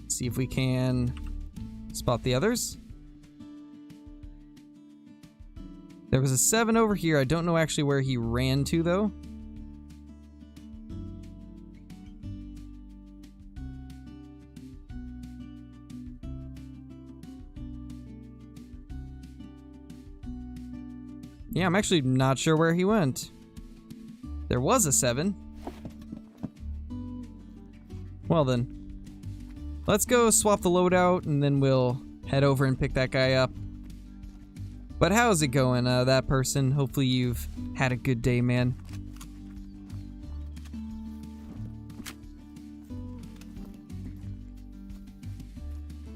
Speaker 1: See if we can spot the others. There was a 7 over here. I don't know actually where he ran to, though. Yeah, I'm actually not sure where he went. There was a 7. Well then. Let's go swap the loadout, and then we'll head over and pick that guy up. But how's it going, that person? Hopefully you've had a good day, man.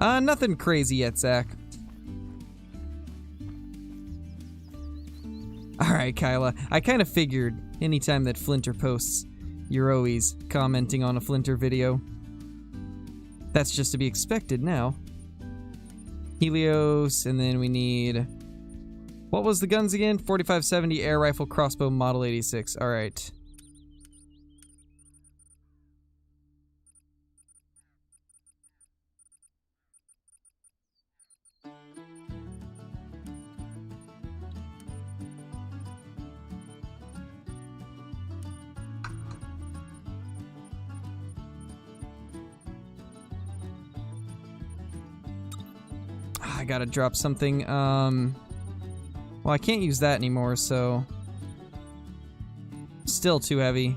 Speaker 1: Nothing crazy yet, Zach. Alright, Kyla. I kind of figured anytime that Flinter posts, you're always commenting on a Flinter video. That's just to be expected now. Helios, and then we need... What was the guns again? 4570 air rifle crossbow model 86. Alright. I gotta drop something. Well, I can't use that anymore, so... Still too heavy.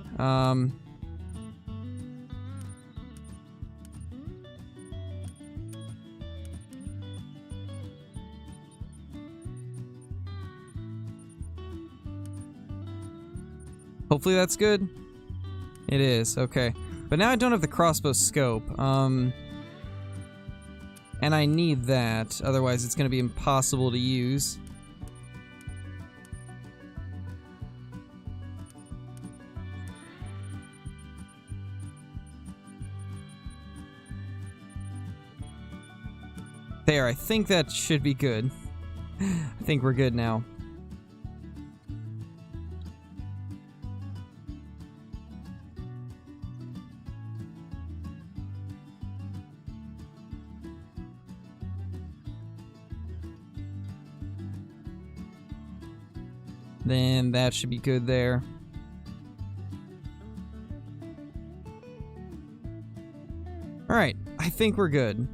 Speaker 1: Hopefully that's good. It is, okay. But now I don't have the crossbow scope. And I need that, otherwise it's going to be impossible to use. There, I think that should be good. I think we're good now. Then that should be good there. Alright, I think we're good.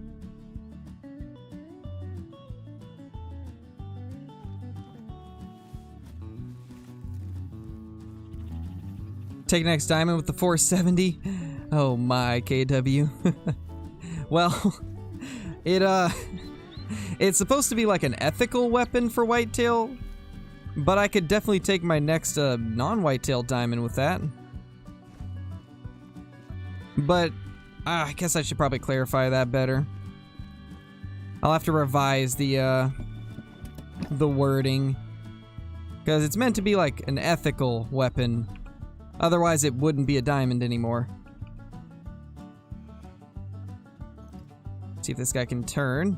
Speaker 1: Take next diamond with the 470. Oh my, KW. Well, it's supposed to be like an ethical weapon for whitetail. But I could definitely take my next non-whitetail diamond with that. But I guess I should probably clarify that better. I'll have to revise the wording. Because it's meant to be like an ethical weapon. Otherwise it wouldn't be a diamond anymore. See if this guy can turn.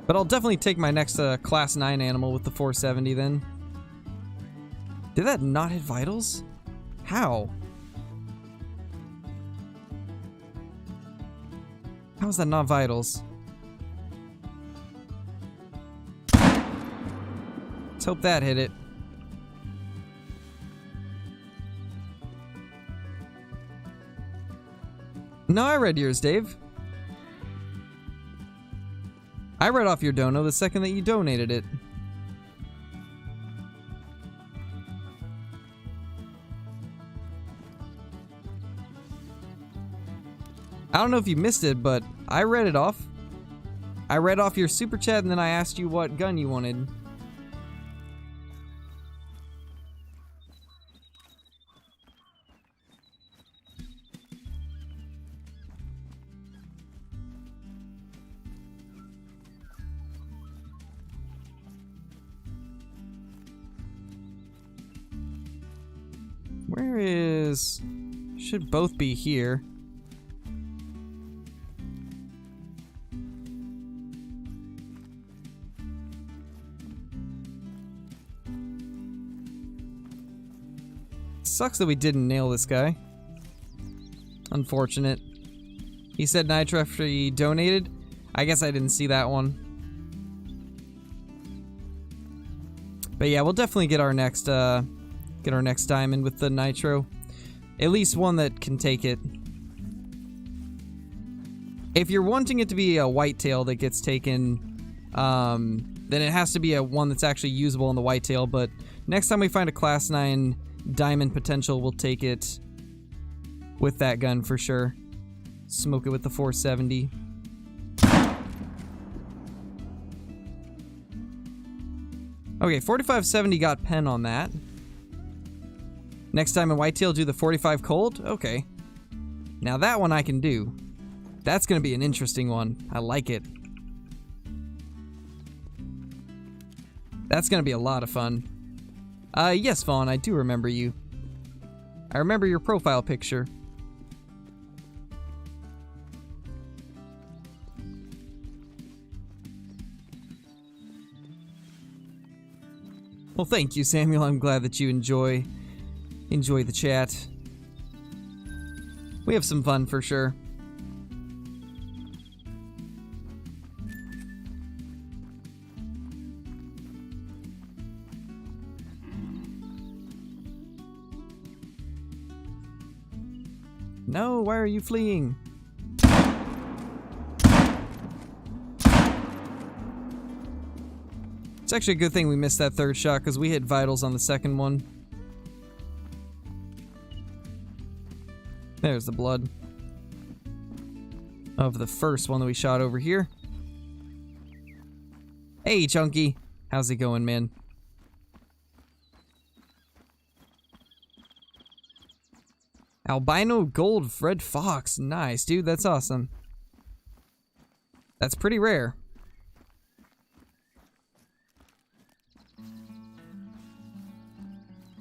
Speaker 1: But I'll definitely take my next class 9 animal with the 470 then. Did that not hit vitals? How? How is that not vitals? Let's hope that hit it. No, I read yours, Dave. I read off your dono the second that you donated it. I don't know if you missed it, but I read it off. I read off your super chat and then I asked you what gun you wanted. Should both be here. Sucks that we didn't nail this guy. Unfortunate. He said nitro after he donated. I guess I didn't see that one. But yeah, we'll definitely get our next diamond with the nitro. At least one that can take it. If you're wanting it to be a whitetail that gets taken, then it has to be a one that's actually usable in the whitetail. But next time we find a class 9 diamond potential, we'll take it with that gun for sure. Smoke it with the 470. Okay, 4570 got pen on that. Next time in whitetail, do the 45 cold? Okay. Now that one I can do. That's gonna be an interesting one. I like it. That's gonna be a lot of fun. Yes, Vaughn, I do remember you. I remember your profile picture. Well, thank you, Samuel. I'm glad that you enjoy the chat. We have some fun for sure. No, why are you fleeing? It's actually a good thing we missed that third shot because we hit vitals on the second one. There's the blood of the first one that we shot over here. Hey, Chunky. How's it going, man? Albino gold red fox. Nice, dude. That's awesome. That's pretty rare.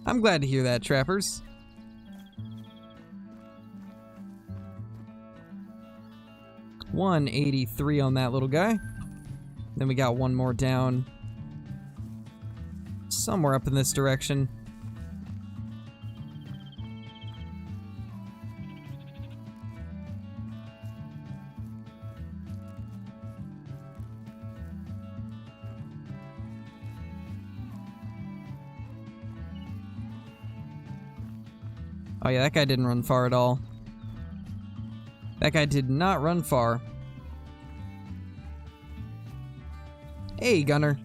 Speaker 1: I'm glad to hear that, trappers. $183 on that little guy. Then we got one more down. Somewhere up in this direction. Oh yeah, that guy didn't run far at all. That guy did not run far. Hey, Gunner.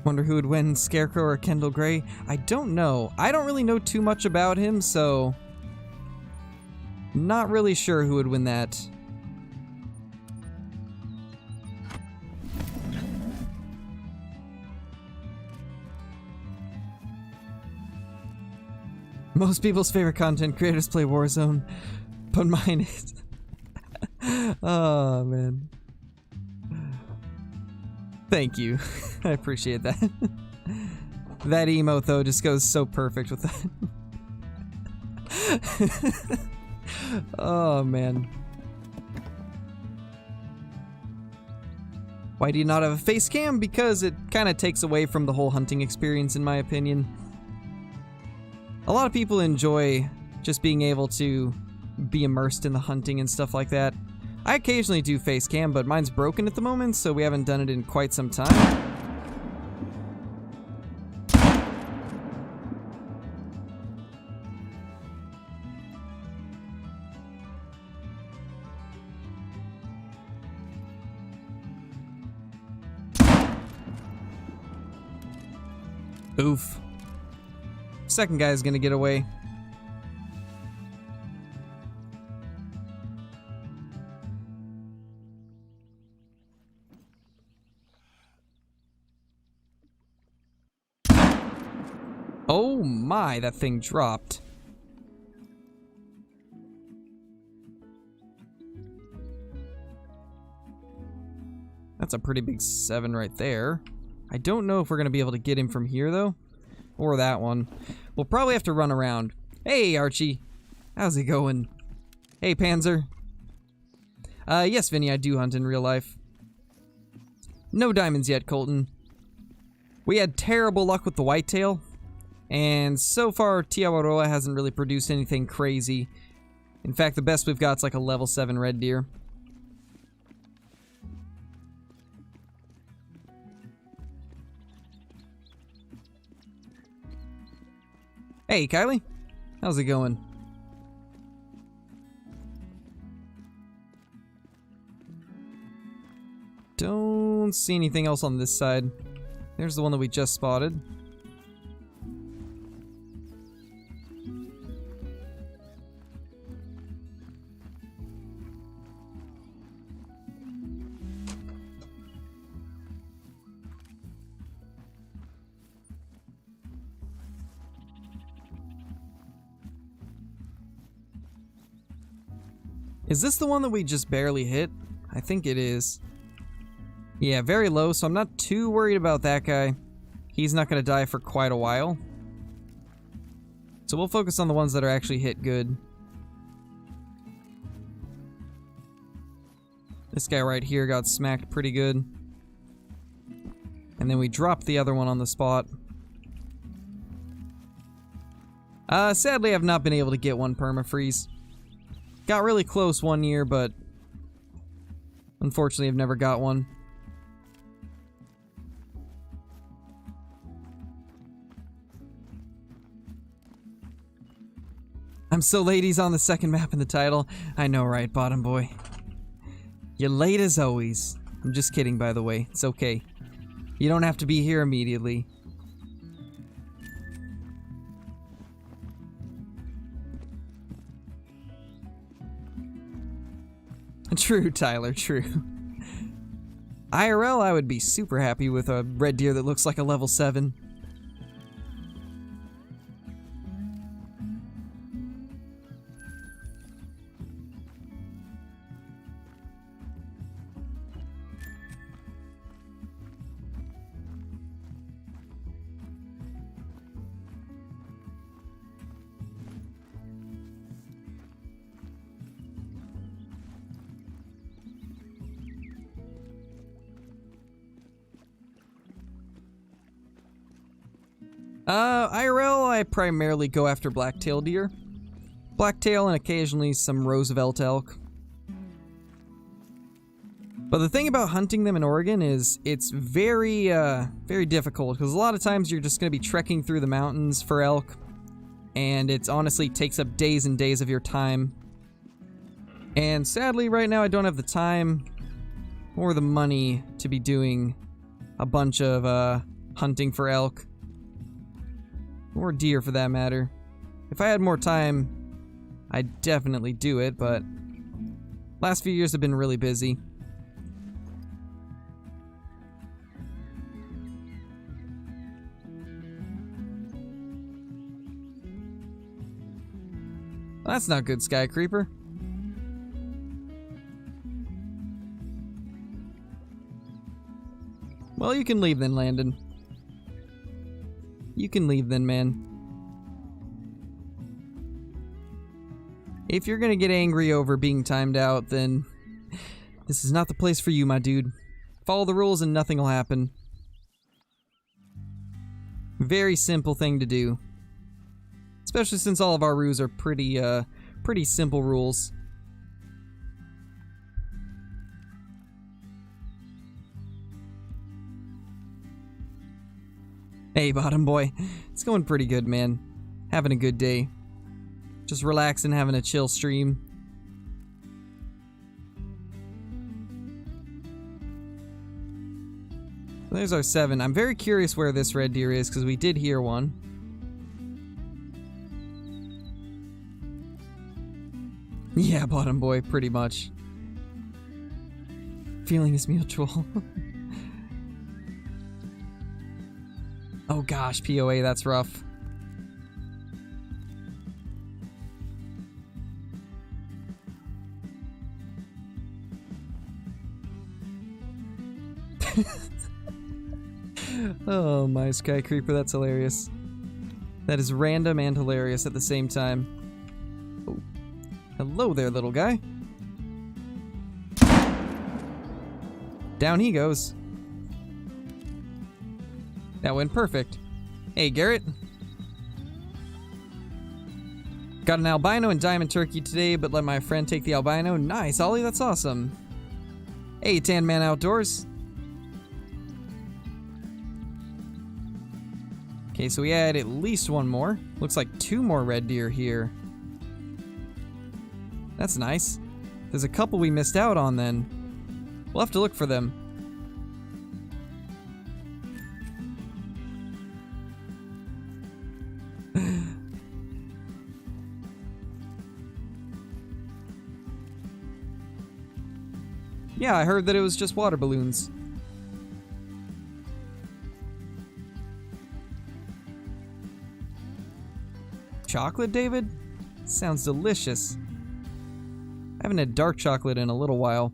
Speaker 1: Wonder who would win, Scarecrow or Kendall Gray? I don't know. I don't really know too much about him, so... not really sure who would win that. Most people's favorite content creators play Warzone, but mine is... oh, man. Thank you. I appreciate that. That emote, though, just goes so perfect with that. Oh, man. Why do you not have a face cam? Because it kind of takes away from the whole hunting experience, in my opinion. A lot of people enjoy just being able to be immersed in the hunting and stuff like that. I occasionally do face cam, but mine's broken at the moment, so we haven't done it in quite some time. Oof. Second guy's gonna get away. Oh my, that thing dropped. That's a pretty big 7 right there. I don't know if we're gonna be able to get him from here though. Or that one. We'll probably have to run around. Hey, Archie. How's it going? Hey, Panzer. Yes, Vinny, I do hunt in real life. No diamonds yet, Colton. We had terrible luck with the whitetail, and so far, Awaroa hasn't really produced anything crazy. In fact, the best we've got is like a level 7 red deer. Hey, Kylie. How's it going? Don't see anything else on this side. There's the one that we just spotted. Is this the one that we just barely hit? I think it is. Yeah, very low, so I'm not too worried about that guy. He's not going to die for quite a while. So we'll focus on the ones that are actually hit good. This guy right here got smacked pretty good. And then we dropped the other one on the spot. Sadly, I've not been able to get one permafreeze. Got really close one year, but unfortunately I've never got one. I'm so late he's on the second map in the title. I know, right, bottom boy? You're late as always. I'm just kidding, by the way. It's okay. You don't have to be here immediately. True, Tyler, true. IRL, I would be super happy with a red deer that looks like a level 7. IRL, I primarily go after blacktail deer. Blacktail and occasionally some Roosevelt elk. But the thing about hunting them in Oregon is it's very, very difficult, because a lot of times you're just going to be trekking through the mountains for elk, and it honestly takes up days and days of your time. And sadly, right now I don't have the time or the money to be doing a bunch of, hunting for elk. Or deer, for that matter. If I had more time, I'd definitely do it, but last few years have been really busy. Well, that's not good, Sky Creeper. Well, you can leave then, Landon. You can leave then, man. If you're gonna get angry over being timed out, then this is not the place for you, my dude. Follow the rules and nothing will happen. Very simple thing to do. Especially since all of our rules are pretty simple rules. Hey, bottom boy. It's going pretty good, man. Having a good day. Just relaxing, having a chill stream. There's our 7. I'm very curious where this red deer is, because we did hear one. Yeah, bottom boy, pretty much. Feeling is mutual. Oh gosh, POA, that's rough. Oh, my Sky Creeper, that's hilarious. That is random and hilarious at the same time. Oh. Hello there, little guy. Down he goes. That went perfect. Hey, Garrett. Got an albino and diamond turkey today, but let my friend take the albino. Nice, Ollie, that's awesome. Hey, Tan Man Outdoors. Okay, so we had at least one more. Looks like 2 more red deer here. That's nice. There's a couple we missed out on then. We'll have to look for them. Yeah, I heard that it was just water balloons. Chocolate, David? Sounds delicious. I haven't had dark chocolate in a little while.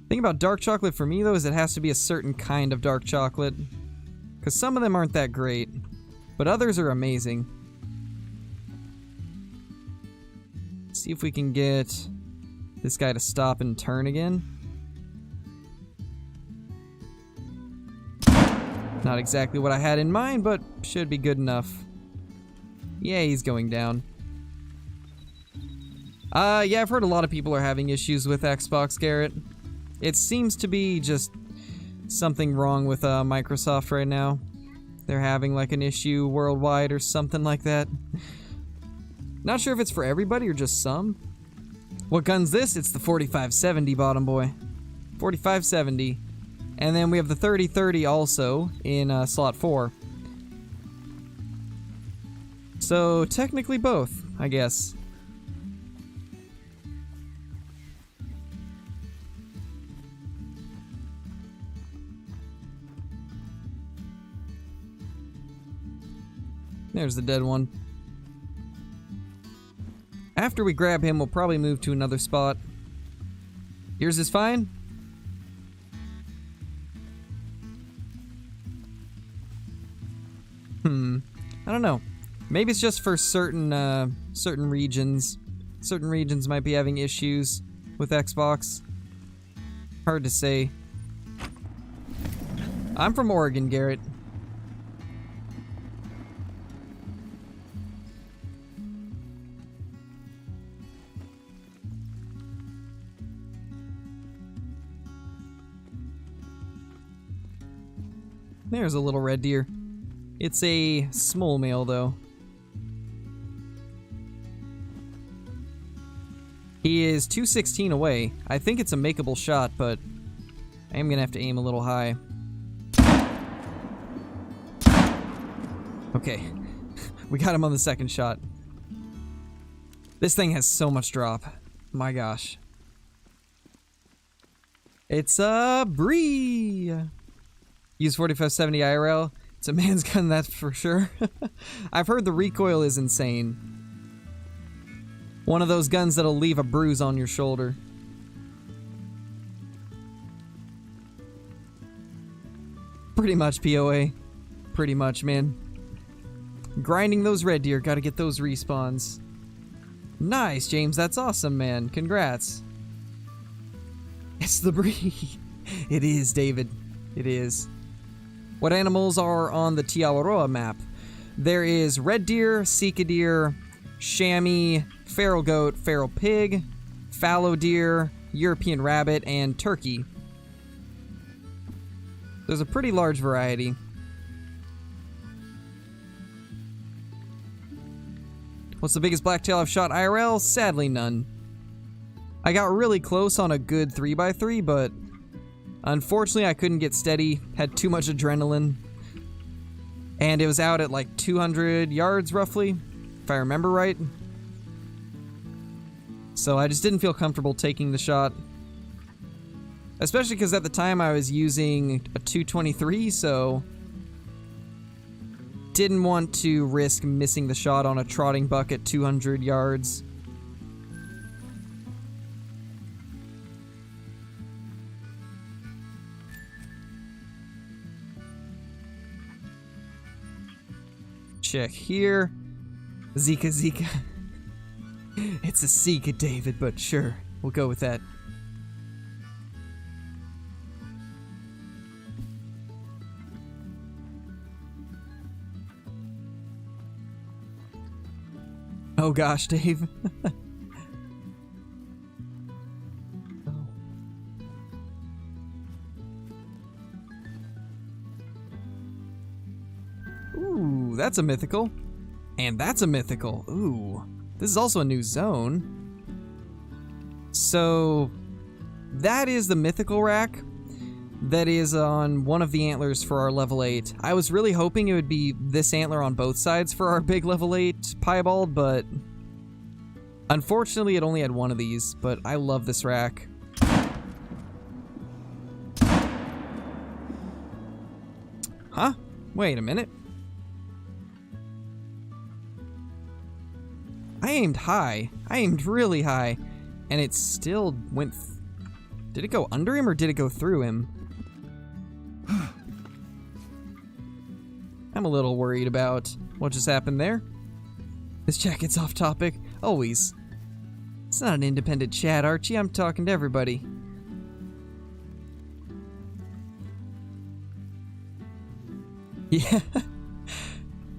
Speaker 1: Thing about dark chocolate for me, though, is it has to be a certain kind of dark chocolate. Because some of them aren't that great, but others are amazing. See if we can get this guy to stop and turn again. Not exactly what I had in mind, but should be good enough. Yeah, he's going down. Yeah, I've heard a lot of people are having issues with Xbox, Garrett. It seems to be just something wrong with Microsoft right now. They're having like an issue worldwide or something like that. Not sure if it's for everybody or just some. What gun's this? It's the 4570, bottom boy. 4570. And then we have the 3030 also in slot 4. So technically both, I guess. There's the dead one. After we grab him, we'll probably move to another spot. Yours is fine? I don't know. Maybe it's just for certain certain regions. Certain regions might be having issues with Xbox. Hard to say. I'm from Oregon, Garrett. There's a little red deer. It's a small male, though. He is 216 away. I think it's a makeable shot, but I am gonna have to aim a little high. Okay. We got him on the second shot. This thing has so much drop. My gosh. It's a Bree! Use 4570 IRL. It's a man's gun, that's for sure. I've heard the recoil is insane. One of those guns that'll leave a bruise on your shoulder. Pretty much, POA. Pretty much, man. Grinding those red deer, gotta get those respawns. Nice, James, that's awesome, man. Congrats. It's the Bree. It is, David. It is. What animals are on the Awaroa map? There is red deer, sika deer, chamois, feral goat, feral pig, fallow deer, European rabbit, and turkey. There's a pretty large variety. What's the biggest blacktail I've shot IRL? Sadly, none. I got really close on a good 3x3, but unfortunately, I couldn't get steady, had too much adrenaline, and it was out at like 200 yards roughly, if I remember right. So I just didn't feel comfortable taking the shot. Especially because at the time I was using a 223, so didn't want to risk missing the shot on a trotting buck at 200 yards. check here. Zika Zika. It's a Zika, David, but sure, we'll go with that. Oh gosh, Dave. Ooh, that's a mythical. And that's a mythical. Ooh. This is also a new zone. So, that is the mythical rack that is on one of the antlers for our level 8. I was really hoping it would be this antler on both sides for our big level 8 piebald, but unfortunately it only had one of these, but I love this rack. Huh? Wait a minute. I aimed high. I aimed really high. And it still went... Did it go under him or did it go through him? I'm a little worried about what just happened there. This chat gets off topic. Always. It's not an independent chat, Archie. I'm talking to everybody. Yeah.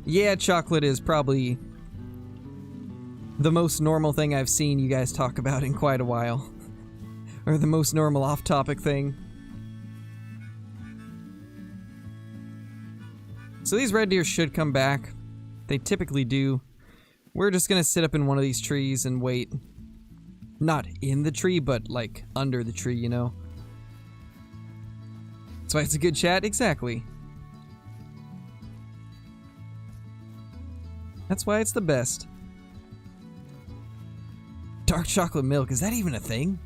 Speaker 1: Yeah, chocolate is probably the most normal thing I've seen you guys talk about in quite a while. Or the most normal off-topic thing. So these red deer should come back. They typically do. We're just gonna sit up in one of these trees and wait. Not in the tree, but like under the tree, you know? That's why it's a good chat? Exactly. That's why it's the best. Dark chocolate milk, is that even a thing?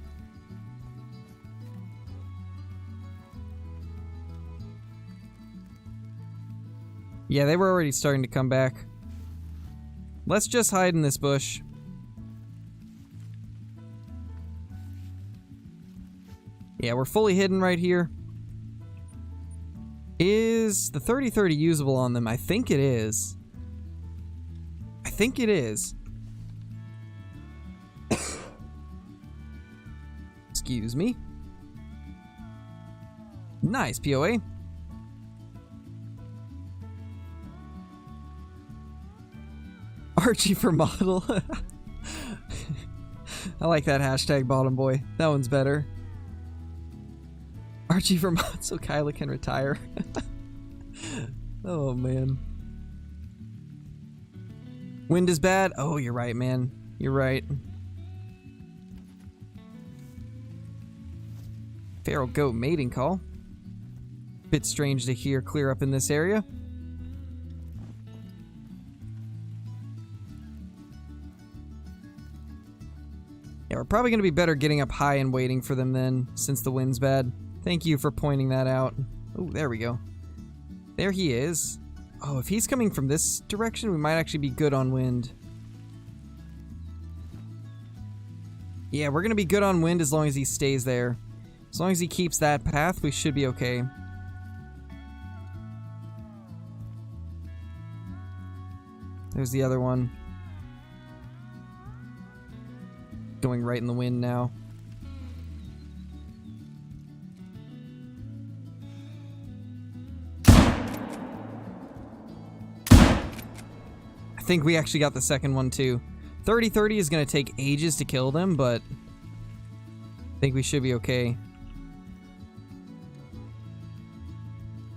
Speaker 1: Yeah, they were already starting to come back. Let's just hide in this bush. Yeah, we're fully hidden right here. Is the 30-30 usable on them? I think it is. I think it is. Excuse me. Nice, POA. Archie for model. I like that hashtag, bottom boy. That one's better. Archie for model so Kyla can retire. Oh, man. Wind is bad? Oh, you're right, man. You're right. Feral goat mating call. Bit strange to hear clear up in this area. Yeah, we're probably going to be better getting up high and waiting for them then, since the wind's bad. Thank you for pointing that out. Oh, there we go. There he is. Oh, if he's coming from this direction, we might actually be good on wind. Yeah, we're going to be good on wind as long as he stays there. As long as he keeps that path, we should be okay. There's the other one. Going right in the wind now. I think we actually got the second one too. 30-30 is going to take ages to kill them, but I think we should be okay.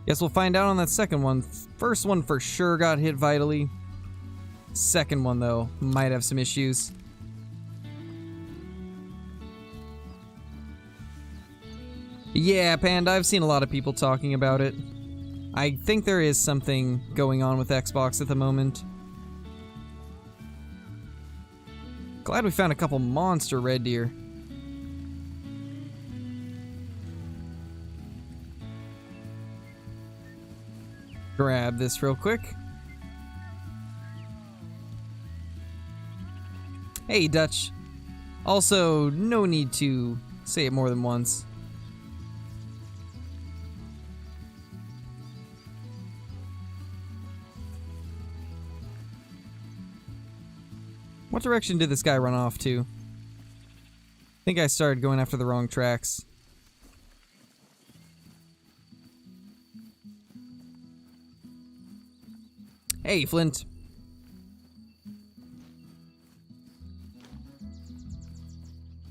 Speaker 1: Guess we'll find out on that second one. First one for sure got hit vitally. Second one, though, might have some issues. Yeah, Panda, I've seen a lot of people talking about it. I think there is something going on with Xbox at the moment. Glad we found a couple monster red deer. Grab this real quick. Hey, Dutch. Also, no need to say it more than once. What direction did this guy run off to? I think I started going after the wrong tracks. Hey, Flint.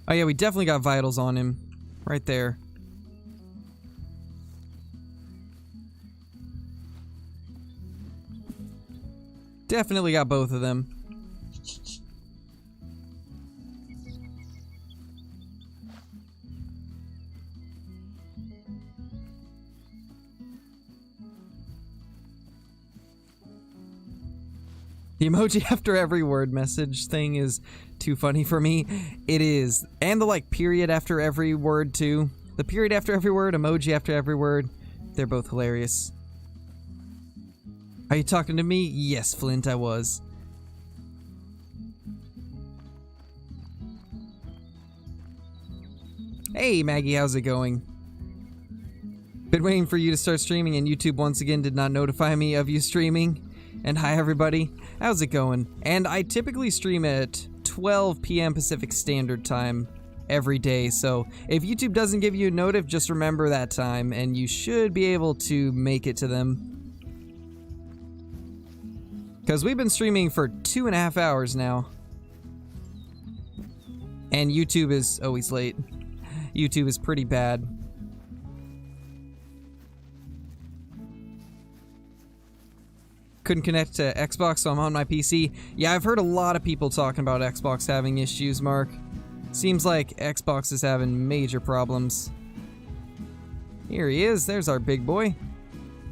Speaker 1: Oh yeah, we definitely got vitals on him. Right there. Definitely got both of them. The emoji after every word message thing is too funny for me. It is. And the like period after every word too. The period after every word, emoji after every word. They're both hilarious. Are you talking to me? Yes, Flint, I was. Hey, Maggie, how's it going? Been waiting for you to start streaming, and YouTube once again did not notify me of you streaming. And hi, everybody. How's it going? And I typically stream at 12 p.m. Pacific Standard Time every day, so if YouTube doesn't give you a notif, just remember that time, and you should be able to make it to them. Because we've been streaming for 2.5 hours now. And YouTube is always late. YouTube is pretty bad. Couldn't connect to Xbox, so I'm on my PC. Yeah, I've heard a lot of people talking about Xbox having issues, Mark. Seems like Xbox is having major problems. Here he is. There's our big boy.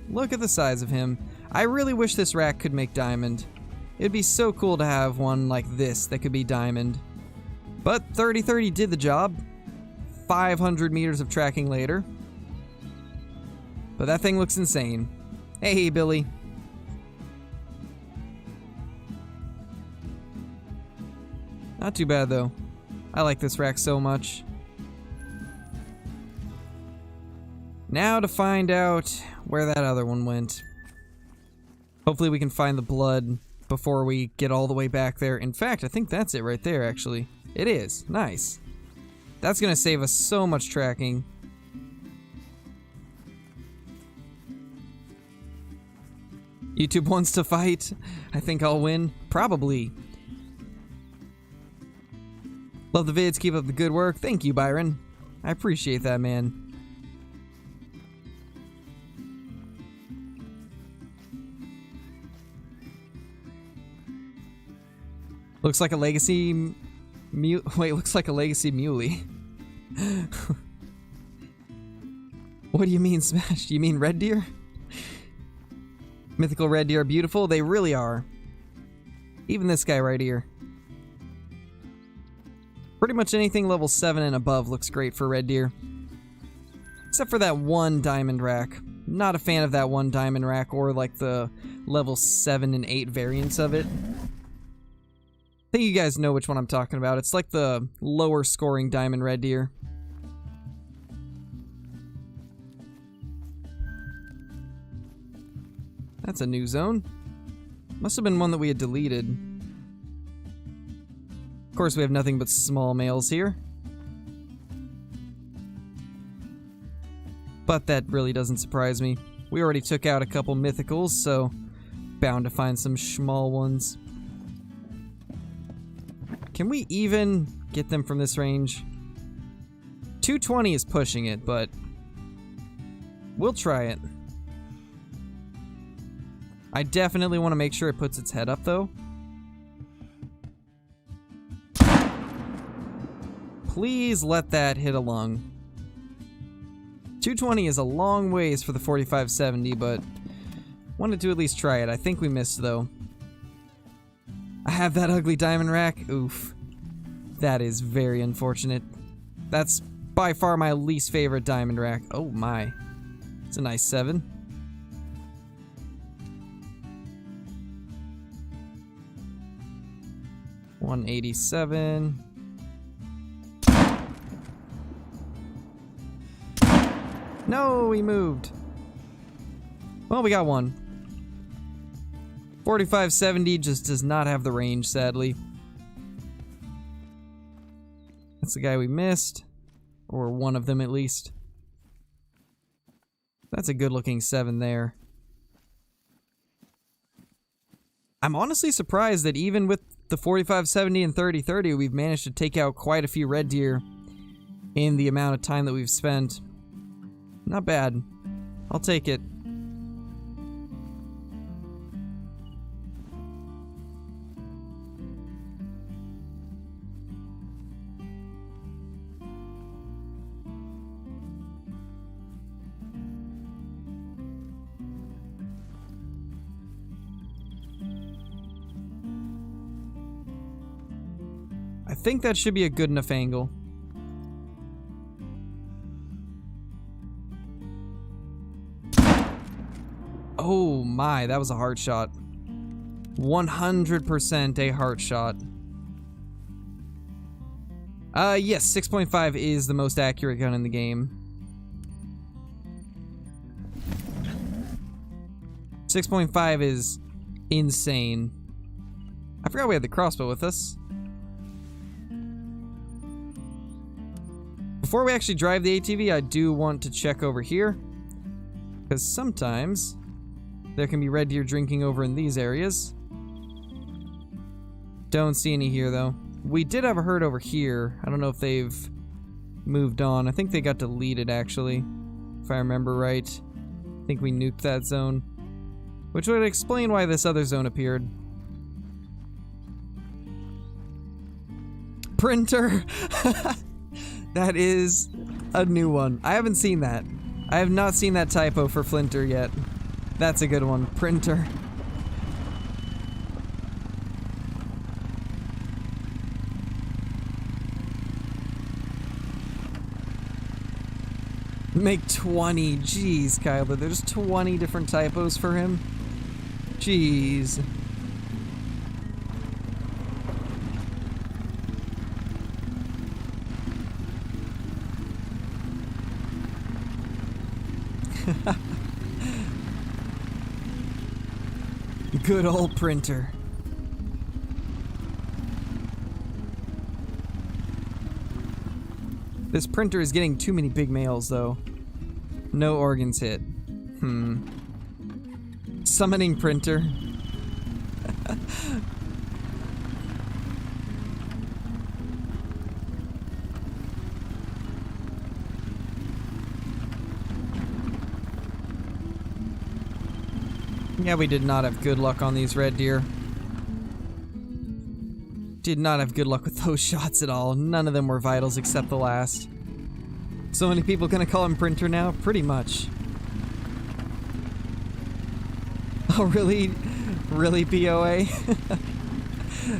Speaker 1: Look at the size of him. I really wish this rack could make diamond. It'd be so cool to have one like this that could be diamond. But 3030 did the job. 500 meters of tracking later. But that thing looks insane. Hey, Billy. Not too bad, though. I like this rack so much. Now to find out where that other one went. Hopefully we can find the blood before we get all the way back there. In fact, I think that's it right there, actually. It is. Nice. That's gonna save us so much tracking. YouTube wants to fight. I think I'll win. Probably. Love the vids. Keep up the good work. Thank you, Byron. I appreciate that, man. Looks like a legacy looks like a legacy muley. What do you mean smashed? You mean red deer? Mythical red deer are beautiful. They really are. Even this guy right here. Pretty much anything level 7 and above looks great for red deer. Except for that one diamond rack. Not a fan of that one diamond rack or like the level 7 and 8 variants of it. I think you guys know which one I'm talking about. It's like the lower scoring diamond red deer. That's a new zone. Must have been one that we had deleted. Of course, we have nothing but small males here. But that really doesn't surprise me. We already took out a couple mythicals, so bound to find some small ones. Can we even get them from this range? 220 is pushing it, but we'll try it. I definitely want to make sure it puts its head up, though. Please let that hit a lung. 220 is a long ways for the 4570, but wanted to at least try it. I think we missed, though. I have that ugly diamond rack. Oof. That is very unfortunate. That's by far my least favorite diamond rack. Oh my. It's a nice 7. $187. No, we moved. Well, we got one. 4570 just does not have the range, sadly. That's the guy we missed. Or one of them at least. That's a good looking 7 there. I'm honestly surprised that even with the 4570 and 3030, we've managed to take out quite a few red deer in the amount of time that we've spent. Not bad. I'll take it. I think that should be a good enough angle. Oh my, that was a heart shot. 100% a heart shot. Yes, 6.5 is the most accurate gun in the game. 6.5 is insane. I forgot we had the crossbow with us. Before we actually drive the ATV, I do want to check over here. Because sometimes there can be red deer drinking over in these areas. Don't see any here, though. We did have a herd over here. I don't know if they've moved on. I think they got deleted, actually. If I remember right. I think we nuked that zone. Which would explain why this other zone appeared. Printer! That is a new one. I haven't seen that. I have not seen that typo for Flinter yet. That's a good one. Printer. Make 20. Jeez, Kyler. There's 20 different typos for him. Jeez. Good old Printer. This Printer is getting too many big males, though. No organs hit. Summoning Printer. Yeah, we did not have good luck on these red deer. Did not have good luck with those shots at all. None of them were vitals except the last. So many people gonna call him Printer now? Pretty much. Oh, really? Really, POA?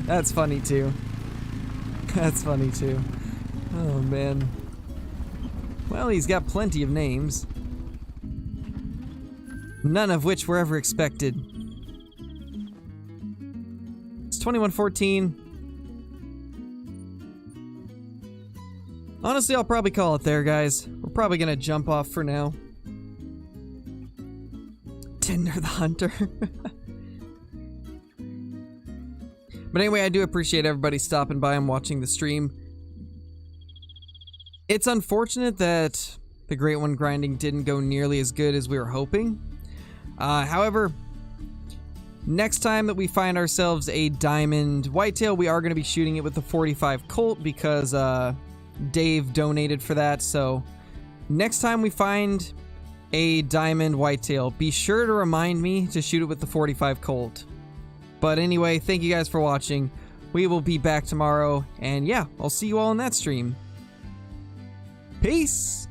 Speaker 1: That's funny too. That's funny too. Oh, man. Well, he's got plenty of names. None of which were ever expected. It's 2114. Honestly, I'll probably call it there, guys. We're probably gonna jump off for now. Tinder the Hunter. But anyway, I do appreciate everybody stopping by and watching the stream. It's unfortunate that the Great One grinding didn't go nearly as good as we were hoping. However, next time that we find ourselves a diamond whitetail, we are going to be shooting it with the 45 Colt because Dave donated for that. So next time we find a diamond whitetail, be sure to remind me to shoot it with the 45 Colt. But anyway, thank you guys for watching. We will be back tomorrow, and yeah, I'll see you all in that stream. Peace!